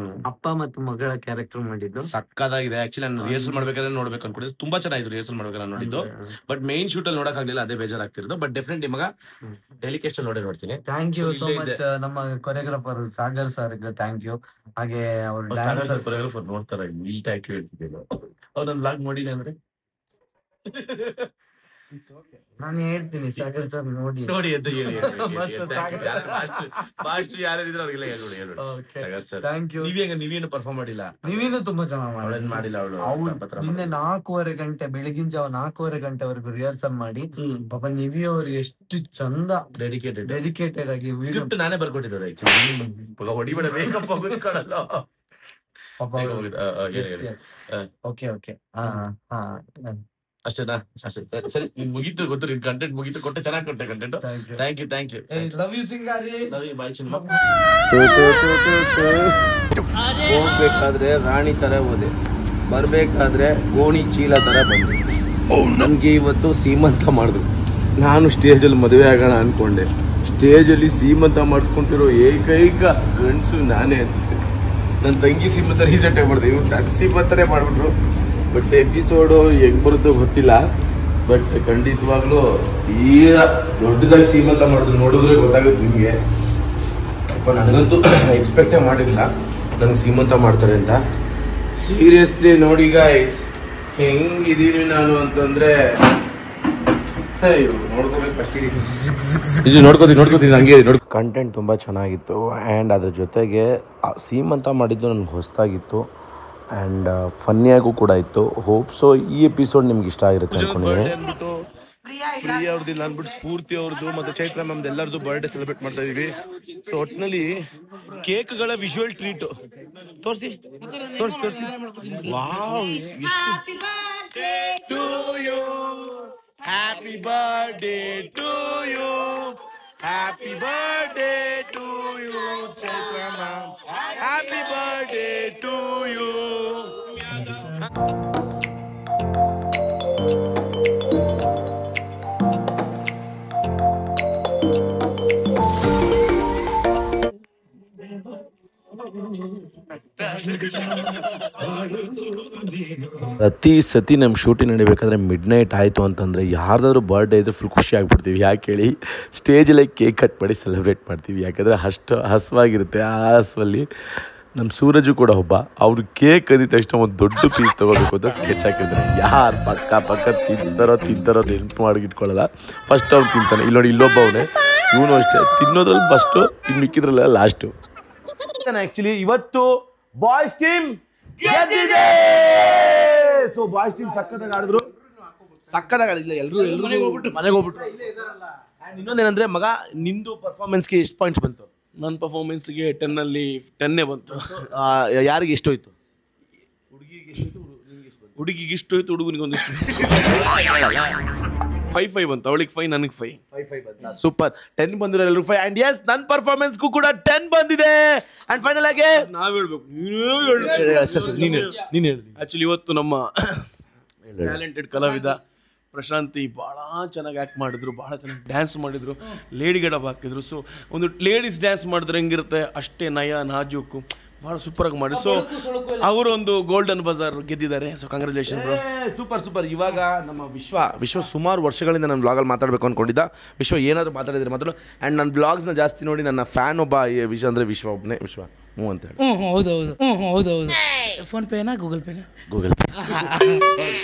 ಅಪ್ಪ ಮತ್ತು ಮಗಳ ಕ್ಯಾರೆಕ್ಟರ್ ಮಾಡಿದ್ದು ಸಕ್ಕದಾಗಿದೆ. ಆಕ್ಚುಲಿ ನಾನು ರಿಹರ್ಸಲ್ ಮಾಡ್ಬೇಕಾದ್ರೆ ನೋಡ್ಬೇಕು ಅನ್ಕೊಂಡಿದ್ದು, ತುಂಬಾ ಚೆನ್ನಾಗಿತ್ತು ರಿಹರ್ಸಲ್ ಮಾಡ್ಬೇಕಾದ್ರೆ ನೋಡಿದ್ದು. ಬಟ್ ಮೈನ್ ಶೂಟ್ ಅಲ್ಲಿ ನೋಡಕ್ ಆಗ್ಲಿಲ್ಲ, ಅದೇ ಬೇಜಾರಾಗ್ತಿರೋದು. ಬಟ್ ಡೆಫಿನೆಟ್ಲಿ ಮಗ ಟೆಲಿಕಾಸ್ಟ್ ನೋಡ್ತೀನಿ. ಥ್ಯಾಂಕ್ ಯು ಸೋ ಮಚ್ ನಮ್ಮ choreographer Sagar sir, thank you. ಹಾಗೆ ಅವ್ರ ಕೊರಿಯೋಗ್ರಾಫರ್ ನೋಡ್ತಾರೆ, ಈ ಟ್ಯಾಕ್ ಹೇಳ್ತಿದ್ದೆ ಅವ್ರು ನನ್ನ ಬ್ಲಾಗ್ ನೋಡಿ ಅಂದ್ರೆ ನಾನು ಹೇಳ್ತೀನಿ ಸಾಗರ್ ಸರ್ ನೋಡಿ ಅಂತ ಹೇಳಿ. ನೀವೇನು ಪರ್ಫಾರ್ಮ್ ಮಾಡಿಲ್ಲ? ನೀವೇನು ತುಂಬಾ ಚೆನ್ನಾಗಿ ಮಾಡಿಲ್ಲ. ಅವಳು ನಿನ್ನೆ 4:15 ಗಂಟೆ, ಬೆಳಗಿನ ಜಾವ 4:15 ಗಂಟೆವರೆಗೂ ರಿಹರ್ಸಲ್ ಮಾಡಿ ಪಾಪ ನಿವಿ ಅವ್ರು ಎಷ್ಟು ಚಂದ ಡೆಡಿಕೇಟೆಡ್ ಆಗಿ ಸ್ಕ್ರಿಪ್ಟ್ ನಾನೇ ಬರ್ಕೊಟ್ಟಿದ್ದಾರೆ. ಹೊಡಿಬೇಡ, ಮೇಕಪ್ ಹೋಗೋದ್ಕೊಳಲ್ಲ. ಓಕೆ ಅಷ್ಟೇನಾ? ಅಷ್ಟೇ, ಸರಿ. ಮುಗೀತು, ಗೊತ್ತು ನಿನ್ ಕಂಟೆಂಟ್ ಮುಗೀತು. ಕೊಟ್ಟೆ, ಚೆನ್ನಾಗಿ ಕೊಟ್ಟೆ content. Thank you. Love you ಸಿಂಗಾರಿ. Love you. ಬಾಯ್ ಚಿನ್ನ. ಹೋಗ್ಬೇಕಾದ್ರೆ ರಾಣಿ ತರ ಹೋದೆ, ಬರ್ಬೇಕಾದ್ರೆ ಗೋಣಿ ಚೀಲ ತರ ಬಂದೆ. ನನ್ಗೆ ಇವತ್ತು ಸೀಮಂತ ಮಾಡಿದ್ರು. ನಾನು ಸ್ಟೇಜಲ್ಲಿ ಮದುವೆ ಆಗೋಣ ಅನ್ಕೊಂಡೆ. ಸ್ಟೇಜಲ್ಲಿ ಸೀಮಂತ ಮಾಡಿಸ್ಕೊಂಡಿರೋ ಏಕೈಕ ಗಂಡಸು ನಾನೇ ಅಂತ. ನನ್ನ ತಂಗಿ ಸೀಮಂತ ರೀಸೆಂಟ್ ಆಗಿ ಮಾಡಿದೆ, ಇವ್ರು ನನ್ನ ಸೀಮಂತನೇ ಮಾಡ್ಬಿಟ್ರು. ಬಟ್ ಎಪಿಸೋಡು ಹೆಂಗ್ ಬರುತ್ತೋ ಗೊತ್ತಿಲ್ಲ. ಬಟ್ ಖಂಡಿತವಾಗ್ಲೂ ತೀರಾ ದೊಡ್ಡದಾಗಿ ಸೀಮಂತ ಮಾಡಿದ್ರು, ನೋಡಿದ್ರೆ ಗೊತ್ತಾಗುತ್ತೆ ನಿಮಗೆ. ಅಪ್ಪ ನನಗಂತೂ ಎಕ್ಸ್ಪೆಕ್ಟೇ ಮಾಡಿರಲಿಲ್ಲ ನನಗೆ ಸೀಮಂತ ಮಾಡ್ತಾರೆ ಅಂತ. ಸೀರಿಯಸ್ಲಿ ನೋಡಿ ಗಾಯ್ಸ್, ಹೆಂಗಿದ್ದೀನಿ ನಾನು ಅಂತಂದ್ರೆ ನೋಡ್ಕೋತೀನಿ ಹಂಗೆ ಕಂಟೆಂಟ್ ತುಂಬ ಚೆನ್ನಾಗಿತ್ತು. ಆ್ಯಂಡ್ ಅದ್ರ ಜೊತೆಗೆ ಸೀಮಂತ ಮಾಡಿದ್ದು ನನಗೆ ಹೊಸದಾಗಿತ್ತು ಆ್ಯಂಡ್ ಫನ್ನಿಯಾಗೂ ಕೂಡ ಇತ್ತು. ಹೋಪ್ ಸೊ ಈ ಎಪಿಸೋಡ್ ನಿಮ್ಗೆ ಇಷ್ಟ ಆಗಿರುತ್ತೆ ಅನ್ಕೊಂಡಿದ್ದೀನಿ. ಪ್ರಿಯಾ ಅವ್ರದ್ದು ಅಂದ್ಬಿಟ್ಟು ಸ್ಫೂರ್ತಿ ಅವ್ರದ್ದು ಮತ್ತೆ ಚೈತ್ರ ಮ್ಯಾಮ್ದು ಎಲ್ಲರದ್ದು ಬರ್ಡೇ ಸೆಲೆಬ್ರೇಟ್ ಮಾಡ್ತಾ ಇದೀವಿ. ಸೊ ಒಟ್ಟಿನಲ್ಲಿ ಕೇಕ್ಗಳ ವಿಜುವಲ್ ಟ್ರೀಟ್ ತೋರಿಸಿ. Wow, happy birthday to you, happy birthday to you Chaitra ma'am, happy birthday to you. ಪ್ರತಿ ಸತಿ ನಮ್ಮ ಶೂಟಿಂಗ್ ನಡಿಬೇಕಾದ್ರೆ ಮಿಡ್ ನೈಟ್ ಆಯಿತು ಅಂತಂದರೆ ಯಾರ್ದಾದ್ರು ಬರ್ಡೇ ಇದ್ರೆ ಫುಲ್ ಖುಷಿ ಆಗ್ಬಿಡ್ತೀವಿ. ಯಾಕೆ ಹೇಳಿ, ಸ್ಟೇಜಲ್ಲಿ ಕೇಕ್ ಕಟ್ ಮಾಡಿ ಸೆಲೆಬ್ರೇಟ್ ಮಾಡ್ತೀವಿ. ಯಾಕಂದರೆ ಅಷ್ಟು ಹಸುವಾಗಿರುತ್ತೆ. ಆ ಹಸುವಲ್ಲಿ ನಮ್ಮ ಸೂರಜು ಕೂಡ ಒಬ್ಬ. ಅವ್ರು ಕೇಕ್ ಅಂದಿದ ತಕ್ಷಣ ಒಂದು ದೊಡ್ಡ ಪೀಸ್ ತೊಗೋಬೇಕು ಅಂತ ಸ್ಕೆಚ್ ಹಾಕಿರ್ತಾರೆ. ಯಾರು ಪಕ್ಕ ತಿಂತಾರೋ ನೆನಪು ಮಾಡಿ ಇಟ್ಕೊಳ್ಳಲ್ಲ. ಫಸ್ಟ್ ಅವ್ನು ತಿಂತಾನೆ. ಇಲ್ಲಿ ನೋಡಿ ಇಲ್ಲೊಬ್ಬ ಅವನೇ, ಇವನು ಅಷ್ಟೇ ತಿನ್ನೋದ್ರಲ್ಲಿ ಫಸ್ಟು, ಇನ್ನು ಮಿಕ್ಕಿದ್ರಲ್ಲ ಲಾಸ್ಟು. ಆ್ಯಕ್ಚುಲಿ ಇವತ್ತು ಬಾಯ್ಸ್ ಟೀಮ್ ಗೆದ್ದಿದೆ. ಸೊ ಬಾಯ್ಸ್ ಟೀಮ್ ಸಕ್ಕತ್ತಾಗಿ ಆಡಿದ್ರು. ಸಕ್ಕತ್ತಾಗಿಲ್ಲ, ಎಲ್ಲರೂ ಮನೆಗೆ ಹೋಗ್ಬಿಟ್ರು. ಇನ್ನೊಂದೇನಂದ್ರೆ ಮಗ, ನಿಂದು ಪರ್ಫಾರ್ಮೆನ್ಸ್ಗೆ ಎಷ್ಟು ಪಾಯಿಂಟ್ಸ್ ಬಂತು? ನನ್ನ ಪರ್ಫಾರ್ಮೆನ್ಸ್ಗೆ 10ಲ್ಲಿ 10 ಬಂತು. ಯಾರಿಗೆ ಎಷ್ಟೋಯ್ತು? ಹುಡುಗಿಗೆ ಇಷ್ಟು ಹೋಯ್ತು, ಹುಡುಗನಿಗೆ ಒಂದಿಷ್ಟು 5 ಬಂತು. ಅವಳಿಗೆ 5, ನನಗೆ 5. ಸೂಪರ್. 10 ಬಂದಿರೋ ಎಲ್ಲರೂ 5. ಅಂಡ್ ಎಸ್, ನನ್ನ ಪರ್ಫಾರ್ಮೆನ್ಸ್ಗೂ ಕೂಡ 10 ಬಂದಿದೆ. ಅಂಡ್ ಫೈನಲ್ ಆಗಿ ನಾವ್ ಹೇಳ್ಬೇಕು, ನೀನು ಹೇಳಿ. ಆಕ್ಚುಲಿ ಇವತ್ತು ನಮ್ಮ ಟ್ಯಾಲೆಂಟೆಡ್ ಕಲಾವಿದ ಪ್ರಶಾಂತಿ ಭಾಳ ಚೆನ್ನಾಗಿ ಆ್ಯಕ್ಟ್ ಮಾಡಿದ್ರು, ಭಾಳ ಚೆನ್ನಾಗಿ ಡ್ಯಾನ್ಸ್ ಮಾಡಿದ್ರು, ಲೇಡಿ ಗಡಬ್ ಹಾಕಿದ್ರು. ಸೊ ಒಂದು ಲೇಡೀಸ್ ಡ್ಯಾನ್ಸ್ ಮಾಡಿದ್ರೆ ಹೆಂಗಿರುತ್ತೆ ಅಷ್ಟೇ ನಯ ನಾಜೂಕು, ಭಾಳ ಸೂಪರಾಗಿ ಮಾಡಿ. ಸೊ ಅವರು ಒಂದು ಗೋಲ್ಡನ್ ಬಜಾರ್ ಗೆದ್ದಿದ್ದಾರೆ. So congratulation bro. ಸೂಪರ್. ಇವಾಗ ನಮ್ಮ ವಿಶ್ವ ಸುಮಾರು ವರ್ಷಗಳಿಂದ ನನ್ನ ಬ್ಲಾಗಲ್ಲಿ ಮಾತಾಡಬೇಕು ಅಂದ್ಕೊಂಡಿದ್ದ. ವಿಶ್ವ ಏನಾದರೂ ಮಾತಾಡಿದ್ರೆ ಮಾತಾಡು. ಆ್ಯಂಡ್ ನನ್ನ ಬ್ಲಾಗ್ಸ್ನ ಜಾಸ್ತಿ ನೋಡಿ ನನ್ನ ಫ್ಯಾನ್ ಒಬ್ಬ ವಿಶ್ವ ಅಂದರೆ ವಿಶ್ವ ಒಬ್ಬನೇ. ವಿಶ್ವ ಹ್ಞೂ ಅಂತ ಹೇಳಿ. ಹೌದು. ಫೋನ್ ಪೇನಾ ಗೂಗಲ್ ಪೇ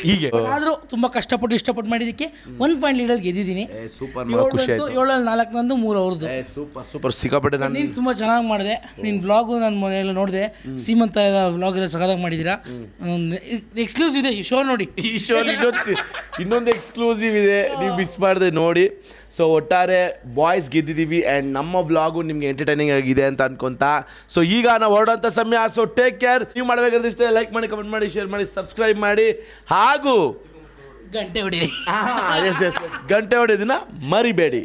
ಹೀಗೆ ಆದರೂ ತುಂಬ ಕಷ್ಟಪಟ್ಟು ಇಷ್ಟಪಟ್ಟು ಮಾಡಿದ್ದಕ್ಕೆ 1 ಪಾಯಿಂಟ್ ಲೀಡಲ್ಲಿ ಗೆದ್ದಿದ್ದೀನಿ. ಸೂಪರ್, ಖುಷಿ ಆಯ್ತು. 7ರಲ್ಲಿ 4 ನಂದು 3 ಅವ್ರದ್ದು. ಸೂಪರ್ ಸಿಕ್ಕಾಪಟ್ಟೆ. ನೀನು ತುಂಬ ಚೆನ್ನಾಗಿ ಮಾಡಿದೆ. ನಿನ್ನ ವ್ಲಾಗು ನಾನು ಮನೆಯಲ್ಲ ನೋಡಿದೆ. ಸೀಮಂತ ವ್ಲಾಗ್ ಎಲ್ಲ ಸಖತ್ತಾಗಿ ಮಾಡಿದ್ದೀರಾ. ಎಕ್ಸ್ಕ್ಲೂಸಿವ್ ಇದೆ ಈ ಶೋ ನೋಡಿ. ಈ ಶೋಲಿ ಇನ್ನೊಂದು ಎಕ್ಸ್ಕ್ಲೂಸಿವ್ ಇದೆ, ನೀವು ಮಿಸ್ ಮಾಡಿದ್ರೆ ನೋಡಿ. ಸೊ ಒಟ್ಟಾರೆ ಬಾಯ್ಸ್ ಗೆದ್ದಿದ್ದೀವಿ ಆ್ಯಂಡ್ ನಮ್ಮ ವ್ಲಾಗು ನಿಮ್ಗೆ ಎಂಟರ್ಟೈನಿಂಗ್ ಆಗಿದೆ ಅಂತ ಅನ್ಕೊಂತ. ಸೊ ಈಗ ನಾವು ಹೊರಡೋಂಥ ಸಮಯ. So take care. ನೀವು ಮಾಡಬೇಕಾದ್ರೆ ಲೈಕ್ ಮಾಡಿ, ಕಮೆಂಟ್ ಮಾಡಿ, ಶೇರ್ ಮಾಡಿ, ಸಬ್ಸ್ಕ್ರೈಬ್ ಮಾಡಿ, ಹಾಗೂ ಗಂಟೆ ಹೊಡೀರಿ. ಗಂಟೆ ಹೊಡೆಯೋದನ್ನ ಮರಿಬೇಡಿ.